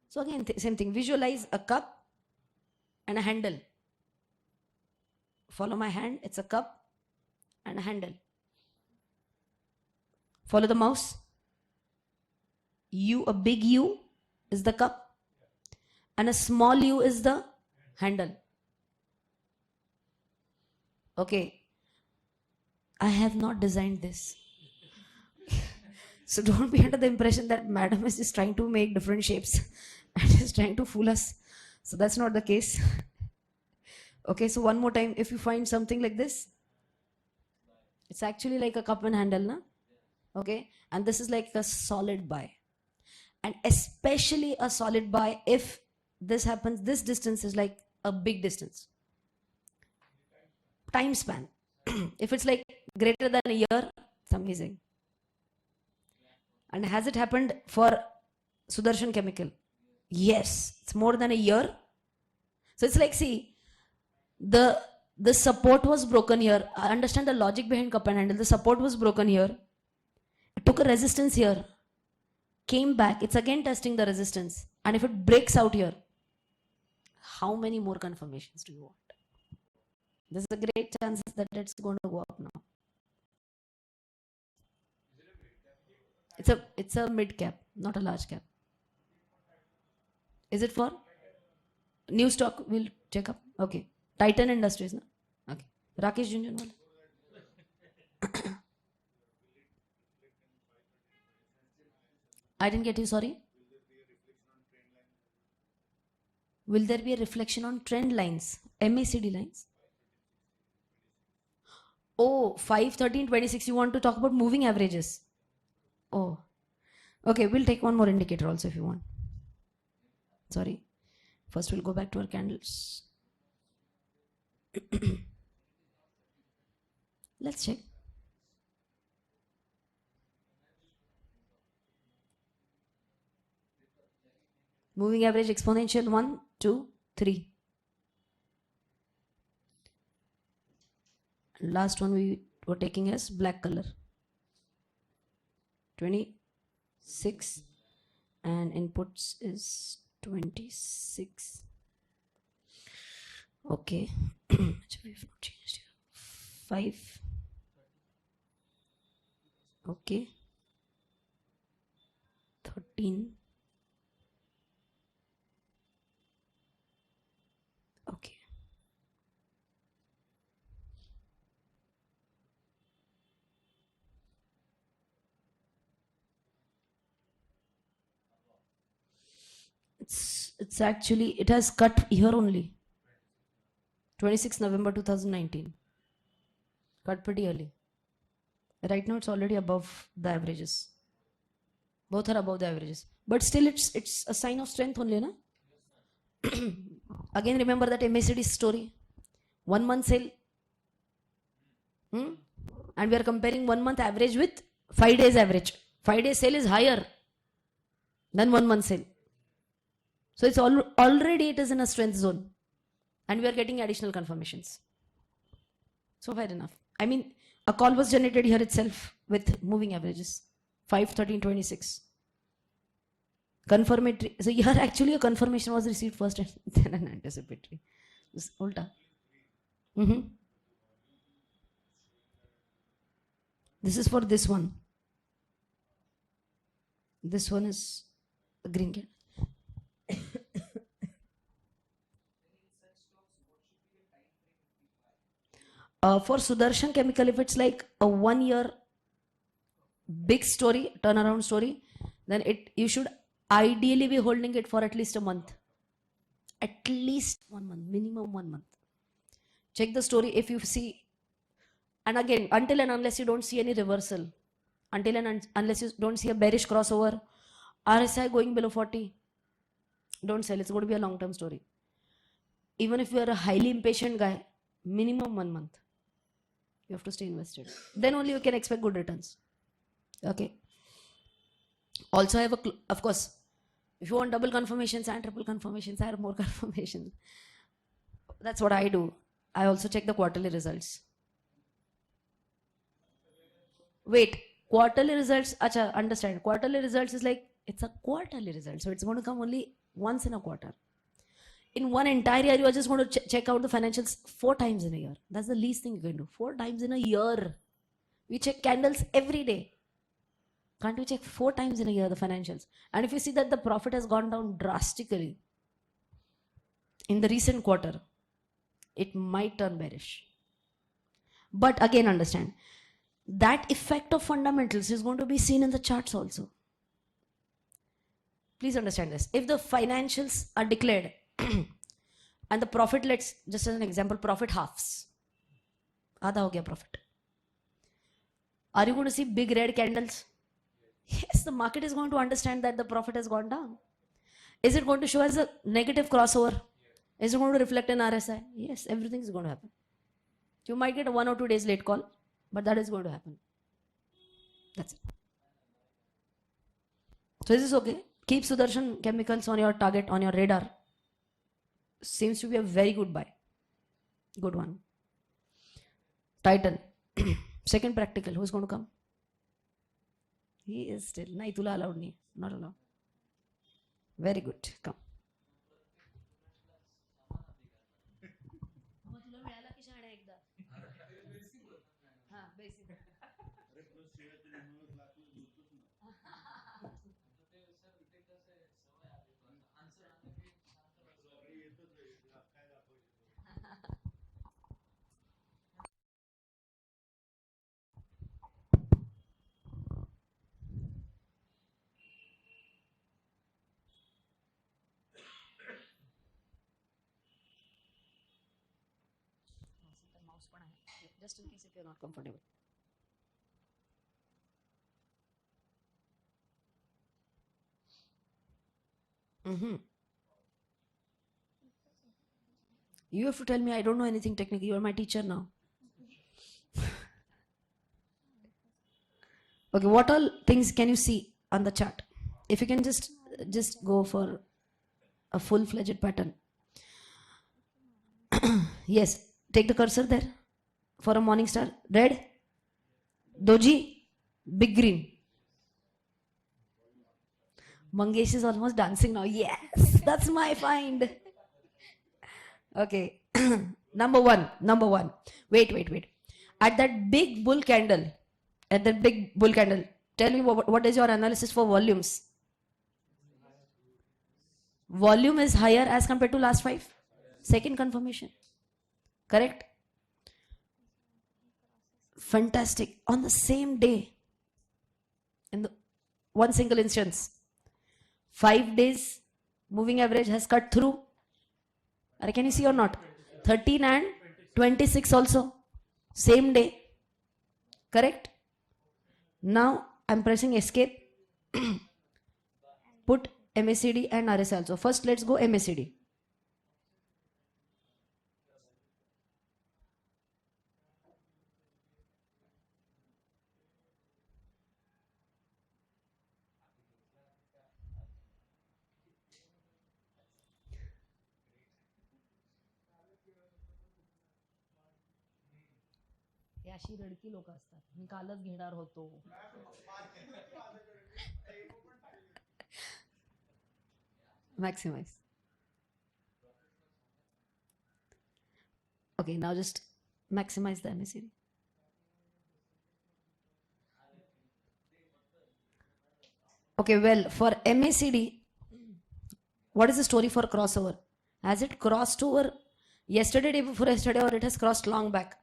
So again, same thing. Visualize a cup and a handle. Follow my hand. It's a cup and a handle. Follow the mouse. U, a big U is the cup and a small U is the handle. Okay. I have not designed this. So don't be under the impression that madam is just trying to make different shapes and is trying to fool us. So that's not the case. Okay, so one more time, if you find something like this, it's actually like a cup and handle, na? Okay, and this is like a solid buy. And especially a solid buy if this happens, this distance is like a big distance. Time span. If it's like greater than a year, it's amazing. And has it happened for Sudarshan Chemical? Yes, it's more than a year. So it's like, see, the support was broken here. I understand the logic behind cup and handle. The support was broken here. It took a resistance here. Came back. It's again testing the resistance. And if it breaks out here, how many more confirmations do you want? There's a great chance that it's going to go up now. It's a mid cap, not a large cap. Is it for new stock? We'll check up. Okay. Titan Industries, na? Okay. Rakesh Junjunwala. I didn't get you, sorry. Will there be a reflection on trend lines? MACD lines? Oh, 5, 13, 26. You want to talk about moving averages? Oh, okay. We'll take one more indicator also if you want. Sorry. First, we'll go back to our candles. Let's check. Moving average exponential 1, 2, 3. Last one we were taking as black color. 26 and inputs is 26. Okay. We have not changed here. 5. Okay. 13. Okay. It's actually, it has cut here only. 26 November 2019. Cut pretty early. Right now it's already above the averages. Both are above the averages. But still it's a sign of strength only, na? Again, remember that MACD story. 1 month sale. And we are comparing 1 month average with 5 days average. 5 days sale is higher than 1 month sale. So it's already it is in a strength zone. And we are getting additional confirmations. So fair enough. I mean, a call was generated here itself with moving averages. 5, 13, 26. Confirmatory. So here actually a confirmation was received first and then an anticipatory. It's ulta. This is for this one. This one is a green candle. For Sudarshan Chemical, if it's like a 1 year, big story, turnaround story, then you should ideally be holding it for at least a month. At least 1 month, minimum 1 month. Check the story if you see, and again, until and unless you don't see any reversal, until and unless you don't see a bearish crossover, RSI going below 40, don't sell. It's going to be a long-term story. Even if you are a highly impatient guy, minimum 1 month. You have to stay invested. Then only you can expect good returns. Okay. Also, I have of course, if you want double confirmations and triple confirmations, I have more confirmations. That's what I do. I also check the quarterly results. Wait, quarterly results, acha, understand. Quarterly results is like, it's a quarterly result. So it's going to come only once in a quarter. In one entire year, you are just going to check out the financials 4 times in a year. That's the least thing you can do. 4 times in a year. We check candles every day. Can't we check 4 times in a year the financials? And if you see that the profit has gone down drastically in the recent quarter, it might turn bearish. But again, understand, that effect of fundamentals is going to be seen in the charts also. Please understand this. If the financials are declared and the profit, let's just as an example, profit halves. Aadha ho gaya profit. Are you going to see big red candles? Yes, the market is going to understand that the profit has gone down. Is it going to show as a negative crossover? Is it going to reflect in RSI? Yes, everything is going to happen. You might get a 1 or 2 days late call, but that is going to happen. That's it. So is this okay? Keep Sudarshan Chemicals on your target, on your radar. Seems to be a very good buy. Good one. Titan. Second practical. Who's going to come? He is still. Nahi, tula allowed nahi. Not allowed. Very good. Come. Just in case if you're not comfortable. You have to tell me, I don't know anything technical. You are my teacher now. Okay, what all things can you see on the chart? If you can just go for a full-fledged pattern. Yes, take the cursor there for a morning star. Red, doji, big green. Mangesh is almost dancing now. Yes, that's my find. Okay, number one. Wait. At that big bull candle, tell me what is your analysis for volumes? Volume is higher as compared to last 5. Second confirmation. Correct? Fantastic. On the same day, in the one single instance, 5 days moving average has cut through. Can you see or not? 13 and 26 also. Same day. Correct? Now I'm pressing escape. Put MACD and RSI also. First let's go MACD. अशी रडकी लोक असतात मी कालच घेणार होतो maximize. Okay, now just maximize the MACD. Okay, well, for MACD, what is the story for crossover? Has it crossed over yesterday, day before yesterday, or it has crossed long back?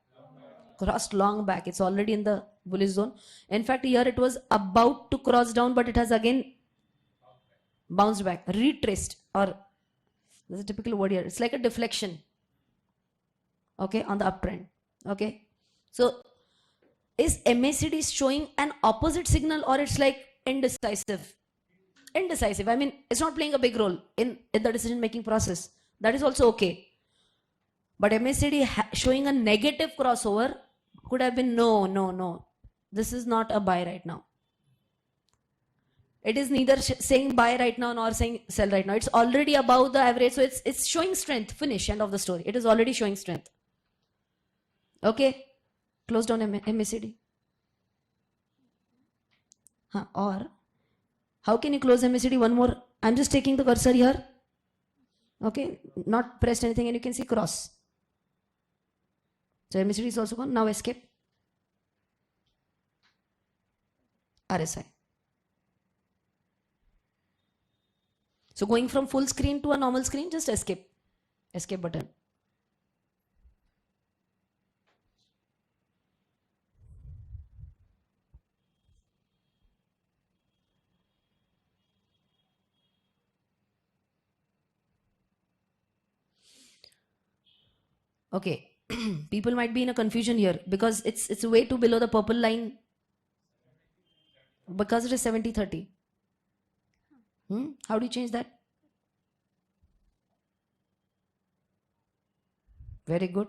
crossed long back. It's already in the bullish zone. In fact, here it was about to cross down, but it has again bounced back, retraced, or there's a typical word here. It's like a deflection. Okay, on the uptrend. Okay, so is MACD showing an opposite signal, or it's like indecisive? Indecisive. I mean, it's not playing a big role in the decision making process. That is also okay. But MACD showing a negative crossover could have been no. This is not a buy right now. It is neither saying buy right now nor saying sell right now. It's already above the average, so it's showing strength. Finish. End of the story. It is already showing strength. Okay, close down MACD. Or how can you close MACD? One more. I'm just taking the cursor here. Okay, not pressed anything, and you can see cross. So MACD is also gone. Now escape. RSI. So going from full screen to a normal screen, just escape. Escape button. Okay, people might be in a confusion here because it's way too below the purple line because it is 70-30. How do you change that? Very good.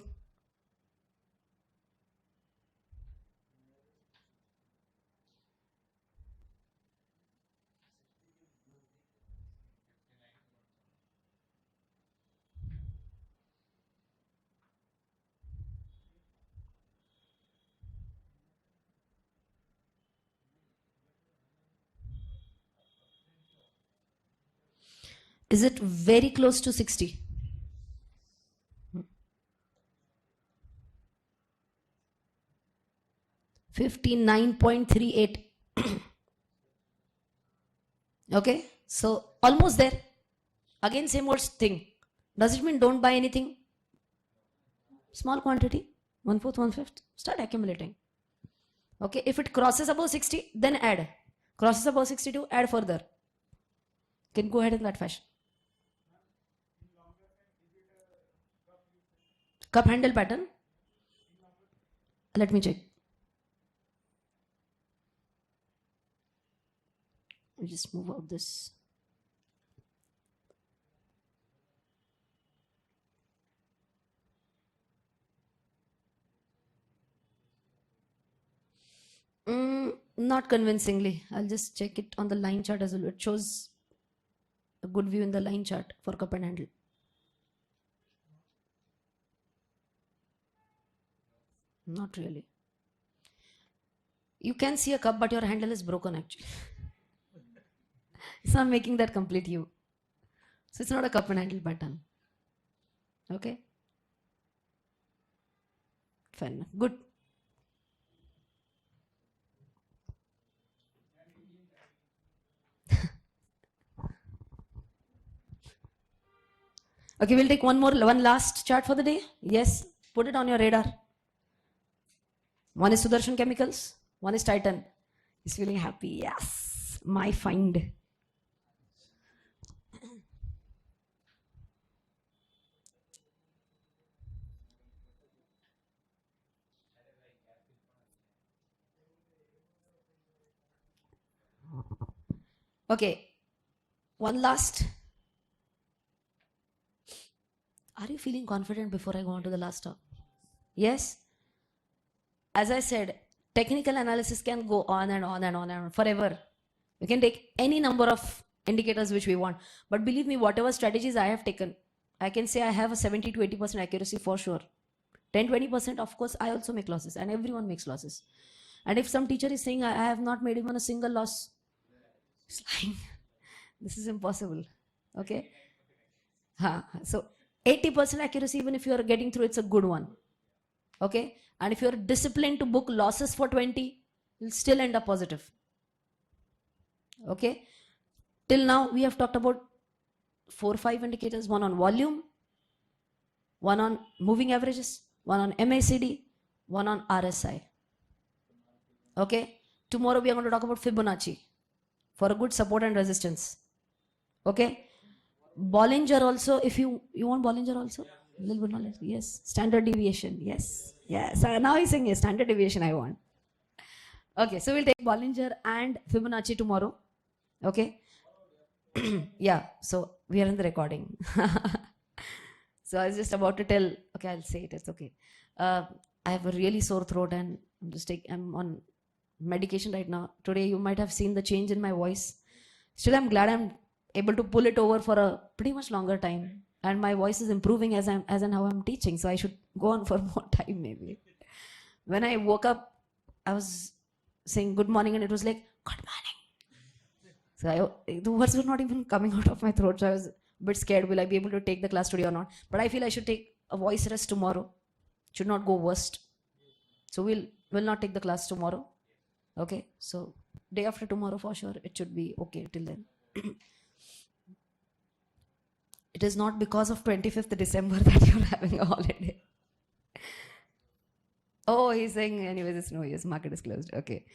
Is it very close to 60? Hmm. 59.38. Okay, so almost there. Again, same words thing. Does it mean don't buy anything? Small quantity, 1/4, 1/5. Start accumulating. Okay, if it crosses above 60, then add. Crosses above 62, add further. Can go ahead in that fashion. Cup handle pattern. Let me check. I'll just move out this. Not convincingly. I'll just check it on the line chart as well. It shows a good view in the line chart for cup and handle. Not really. You can see a cup, but your handle is broken actually. It's not making that complete you. So it's not a cup and handle pattern. Okay? Fine. Good. Okay, we'll take one last chart for the day. Yes, put it on your radar. One is Sudarshan Chemicals, one is Titan. He's feeling happy. Yes, my find. Okay, one last. Are you feeling confident before I go on to the last talk? Yes? As I said, technical analysis can go on and on and on and on forever. You can take any number of indicators which we want. But believe me, whatever strategies I have taken, I can say I have a 70 to 80% accuracy for sure. 10-20%, of course, I also make losses, and everyone makes losses. And if some teacher is saying I have not made even a single loss, it's like, this is impossible. Okay? So 80% accuracy, even if you are getting through, it's a good one. Okay? And if you're disciplined to book losses for 20, you'll still end up positive. Okay? Till now, we have talked about 4 or 5 indicators, one on volume, one on moving averages, one on MACD, one on RSI. Okay, tomorrow we are going to talk about Fibonacci for a good support and resistance. Okay, Bollinger also, if you want Bollinger also, little bit knowledge, yes. Standard deviation, yes, yes. Now he's saying yes, standard deviation I want. Okay, so we'll take Bollinger and Fibonacci tomorrow. Okay, yeah. So we are in the recording. So I was just about to tell. Okay, I'll say it. It's okay. I have a really sore throat and I'm on medication right now. Today you might have seen the change in my voice. Still, I'm glad I'm able to pull it over for a pretty much longer time, and my voice is improving as and how I'm teaching. So I should go on for more time maybe. When I woke up, I was saying good morning, and it was like good morning. So the words were not even coming out of my throat. So I was a bit scared. Will I be able to take the class today or not? But I feel I should take a voice rest tomorrow. Should not go worst. So we'll not take the class tomorrow. Okay. So day after tomorrow for sure it should be okay till then. It is not because of 25th December that you're having a holiday. Oh, he's saying anyways it's no use. Market is closed. Okay.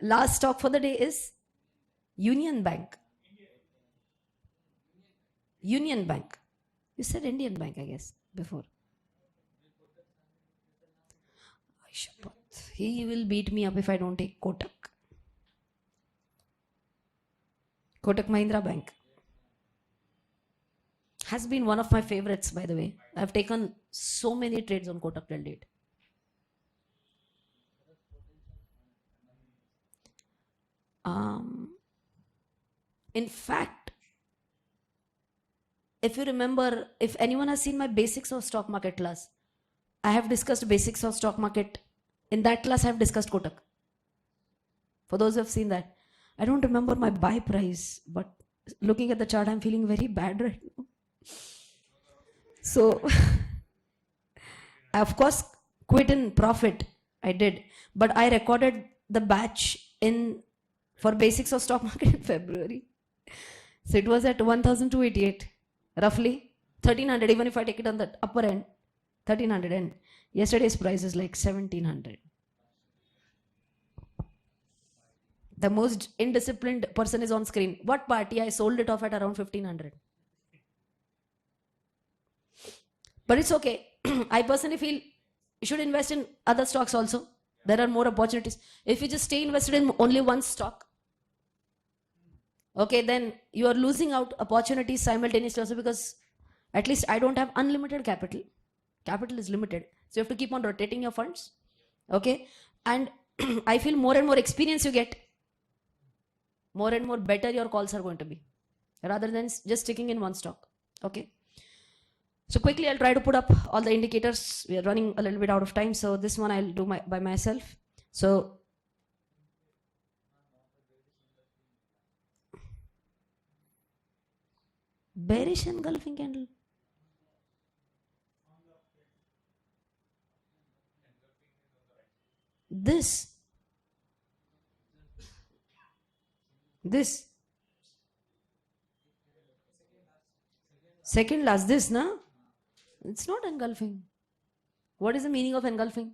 Last stock for the day is Union Bank. Union Bank. You said Indian Bank, I guess, before. He will beat me up if I don't take Kotak. Kotak Mahindra Bank. Has been one of my favorites, by the way. I've taken so many trades on Kotak till date. In fact, if you remember, if anyone has seen my basics of stock market class, I have discussed basics of stock market. In that class, I have discussed Kotak. For those who have seen that, I don't remember my buy price, but looking at the chart, I'm feeling very bad right now. So, I of course quit in profit. I did, but I recorded the batch for basics of stock market in February. So it was at 1,288, roughly 1,300. Even if I take it on the upper end, 1,300, and yesterday's price is like 1,700. The most indisciplined person is on screen. What party? I sold it off at around 1,500. But it's okay. I personally feel you should invest in other stocks also. There are more opportunities. If you just stay invested in only one stock, okay, then you are losing out opportunities simultaneously also, because at least I don't have unlimited capital. Capital is limited. So you have to keep on rotating your funds. Okay. And I feel more and more experience you get, more and more better your calls are going to be, rather than just sticking in one stock. Okay. So quickly, I'll try to put up all the indicators. We are running a little bit out of time. So this one I'll do by myself. So bearish engulfing candle. This second last, this, na? It's not engulfing. What is the meaning of engulfing?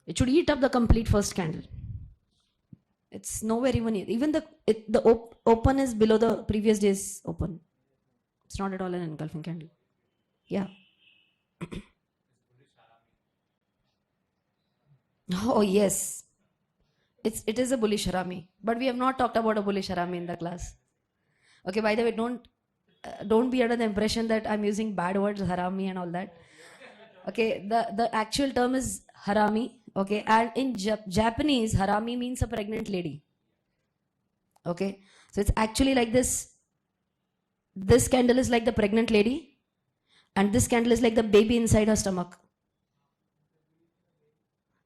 It should eat up the complete first candle. It's nowhere even the open is below the previous day's open. It's not at all an engulfing candle. Yeah. Oh yes, it is a bullish harami, but we have not talked about a bullish harami in the class. Okay, by the way, don't be under the impression that I'm using bad words, harami and all that. Okay, the actual term is harami. Okay, and in Japanese, harami means a pregnant lady. Okay, so it's actually like this. This candle is like the pregnant lady, and this candle is like the baby inside her stomach.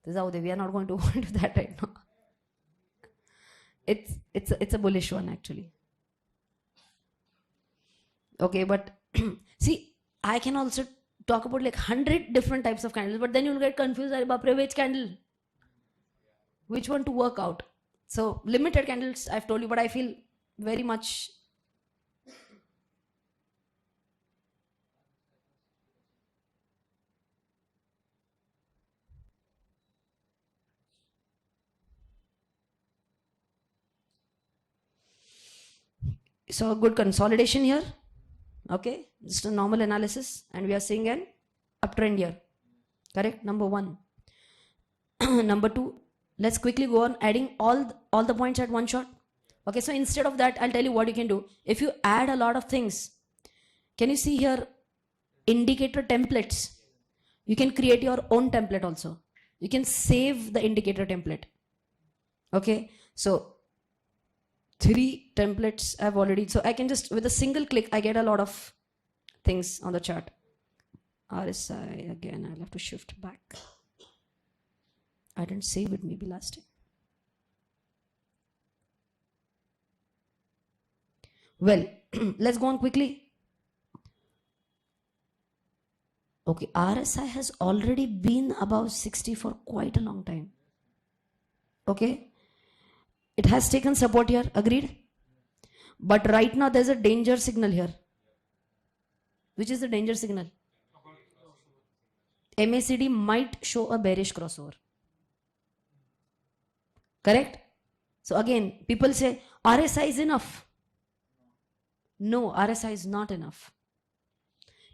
This is how we are not going to go into that right now. It's a bullish one actually. Okay, but see, I can also talk about like 100 different types of candles, but then you'll get confused about which candle, which one to work out. So limited candles I've told you, but I feel very much saw a good consolidation here. Okay, just a normal analysis, and we are seeing an uptrend here. Correct, number one. Number two, let's quickly go on adding all the points at one shot. Okay, so instead of that, I'll tell you what you can do. If you add a lot of things, can you see here indicator templates? You can create your own template also. You can save the indicator template. Okay, so 3 templates I've already, so I can just, with a single click, I get a lot of things on the chart. RSI, again, I'll have to shift back. I didn't save it maybe last time. Well, let's go on quickly. Okay, RSI has already been above 60 for quite a long time. Okay, it has taken support here, agreed? But right now there's a danger signal here. Which is the danger signal? MACD might show a bearish crossover. Correct? So again, people say RSI is enough. No, RSI is not enough.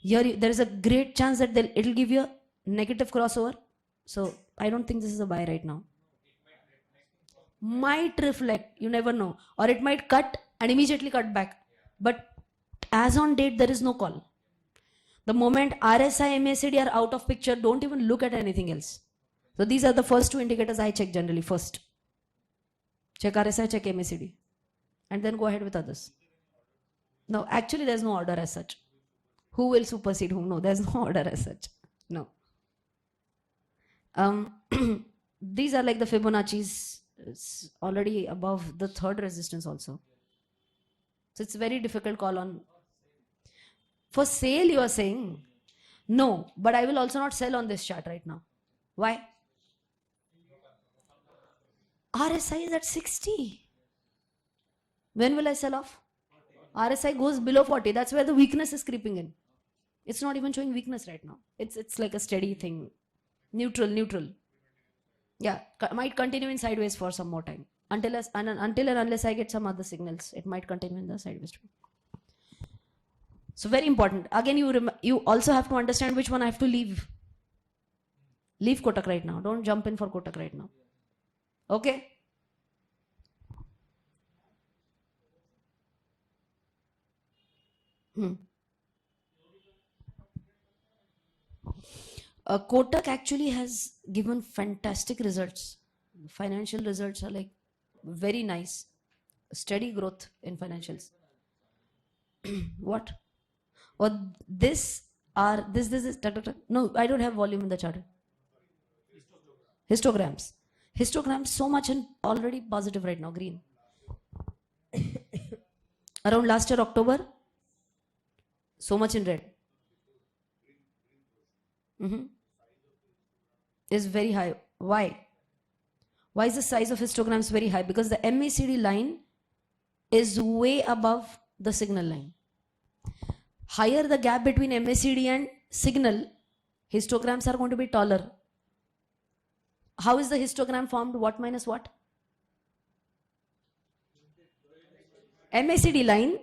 Here there is a great chance that it will give you a negative crossover. So I don't think this is a buy right now. Might reflect, you never know. Or it might cut and immediately cut back. But as on date, there is no call. The moment RSI, MACD are out of picture, don't even look at anything else. So these are the first 2 indicators I check generally first. Check RSI, check MACD. And then go ahead with others. No, actually there's no order as such. Who will supersede whom? No, there's no order as such. No. These are like the Fibonacci's. It's already above the 3rd resistance also. So it's a very difficult call on. For sale you are saying? No, but I will also not sell on this chart right now. Why? RSI is at 60. When will I sell off? RSI goes below 40. That's where the weakness is creeping in. It's not even showing weakness right now. It's like a steady thing. Neutral. Yeah, might continue in sideways for some more time. Until and unless I get some other signals, it might continue in the sideways trend. So very important. Again, you also have to understand which one I have to leave. Leave Kotak right now. Don't jump in for Kotak right now. Okay? Kotak actually has given fantastic results. Financial results are like very nice. Steady growth in financials. What? Or this is no, I don't have volume in the chart. Histograms. Histograms so much and already positive right now, green. Around last year October, so much in red. Is very high. Why? Why is the size of histograms very high? Because the MACD line is way above the signal line. Higher the gap between MACD and signal, histograms are going to be taller. How is the histogram formed? What minus what? MACD line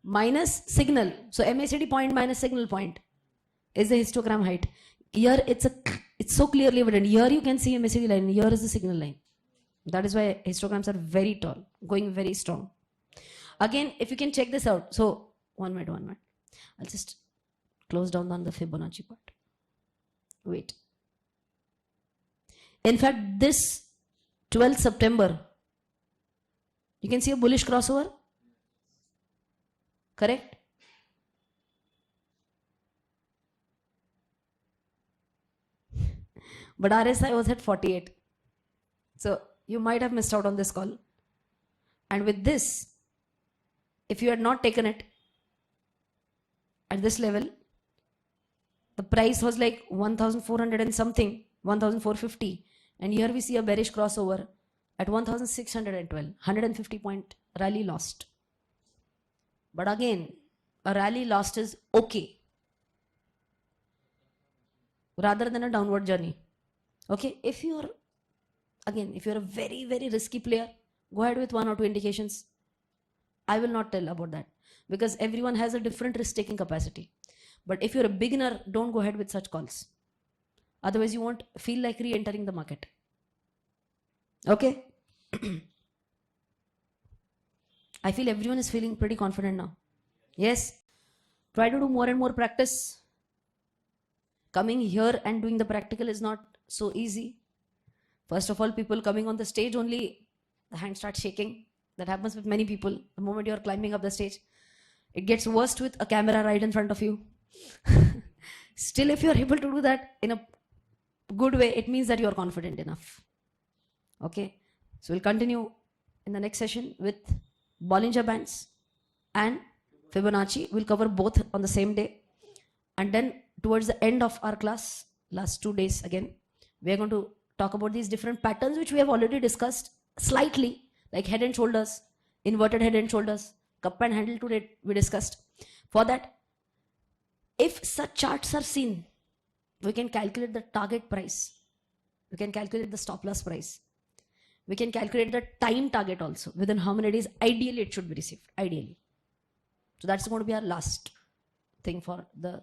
minus signal. So MACD point minus signal point is the histogram height. Here it's so clearly evident. Here you can see MACD line. Here is the signal line. That is why histograms are very tall, going very strong. Again, if you can check this out. So 1 minute. I'll just close down on the Fibonacci part. Wait. In fact, this 12th September, you can see a bullish crossover. Correct? But RSI was at 48. So you might have missed out on this call. And with this, if you had not taken it at this level, the price was like 1,400 and something, 1,450. And here we see a bearish crossover at 1,612, 150 point rally lost. But again, a rally lost is okay, rather than a downward journey. Okay, if you're a very, very risky player, go ahead with 1 or 2 indications. I will not tell about that. because everyone has a different risk-taking capacity. But if you're a beginner, don't go ahead with such calls. Otherwise, you won't feel like re-entering the market. Okay? I feel everyone is feeling pretty confident now. Yes? Try to do more and more practice. Coming here and doing the practical is not so easy. First of all, people coming on the stage only, the hand starts shaking. That happens with many people. The moment you're climbing up the stage, it gets worse with a camera right in front of you. Still, if you're able to do that in a good way, it means that you're confident enough. Okay? So we'll continue in the next session with Bollinger Bands and Fibonacci. We'll cover both on the same day. And then towards the end of our class, last 2 days again, we are going to talk about these different patterns which we have already discussed slightly, like head and shoulders, inverted head and shoulders, cup and handle today we discussed. For that, if such charts are seen, we can calculate the target price. We can calculate the stop loss price. We can calculate the time target also, within how many days ideally it should be received, ideally. So that's going to be our last thing for the...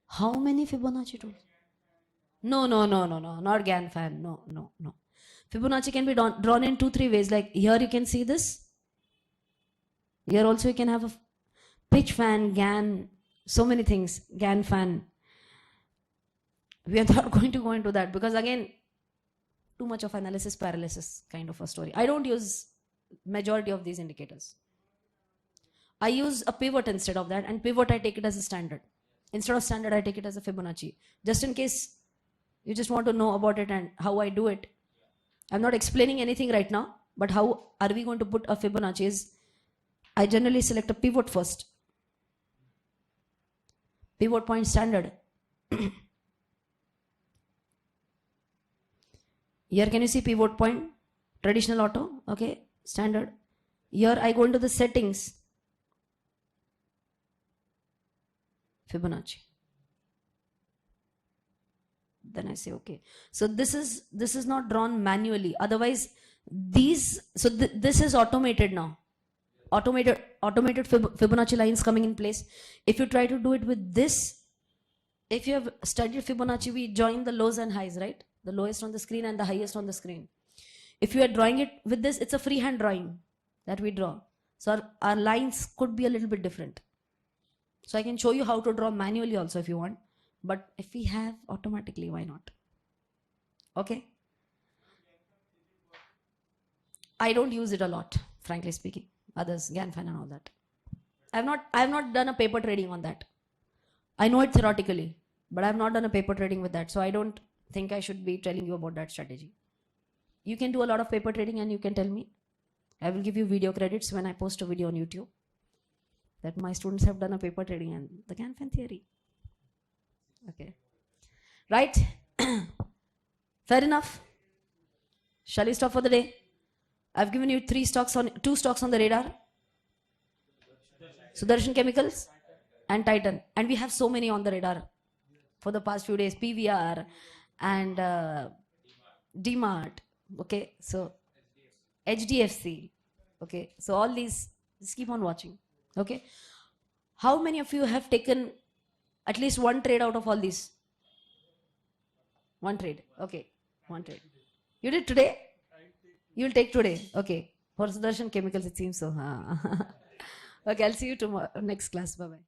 How many Fibonacci tools? No, not Gann fan, no. Fibonacci can be drawn in 2-3 ways, like here you can see this. Here also you can have a pitch fan, Gann, so many things, Gann fan. We are not going to go into that because again, too much of analysis paralysis kind of a story. I don't use majority of these indicators. I use a pivot instead of that, and pivot I take it as a standard. Instead of standard, I take it as a Fibonacci. Just in case you just want to know about it and how I do it. I'm not explaining anything right now, but how are we going to put a Fibonacci is, I generally select a pivot first. Pivot point standard. Here can you see pivot point, traditional auto, okay, standard. Here I go into the settings, Fibonacci. Then I say okay. So this is not drawn manually. Otherwise, this is automated now. Automated Fibonacci lines coming in place. If you try to do it with this, if you have studied Fibonacci, we join the lows and highs, right? The lowest on the screen and the highest on the screen. If you are drawing it with this, it's a freehand drawing that we draw. So our lines could be a little bit different. So I can show you how to draw manually also if you want. But if we have automatically, why not? Okay? I don't use it a lot, frankly speaking. Others, Gann fan and all that. I have not done a paper trading on that. I know it theoretically, but I have not done a paper trading with that. So I don't think I should be telling you about that strategy. You can do a lot of paper trading and you can tell me. I will give you video credits when I post a video on YouTube that my students have done a paper trading and the Gann fan theory. Okay. Right? Fair enough. Shall we stop for the day? I've given you 2 stocks on the radar. Sudarshan Chemicals and Titan. And we have so many on the radar for the past few days. PVR and DMart. Okay. So HDFC. Okay. So all these, just keep on watching. Okay. How many of you have taken at least one trade out of all these? One trade. Okay. One trade. You did today? You will take today. Okay. For Sudarshan Chemicals, it seems so. Okay. I'll see you tomorrow. Next class. Bye-bye.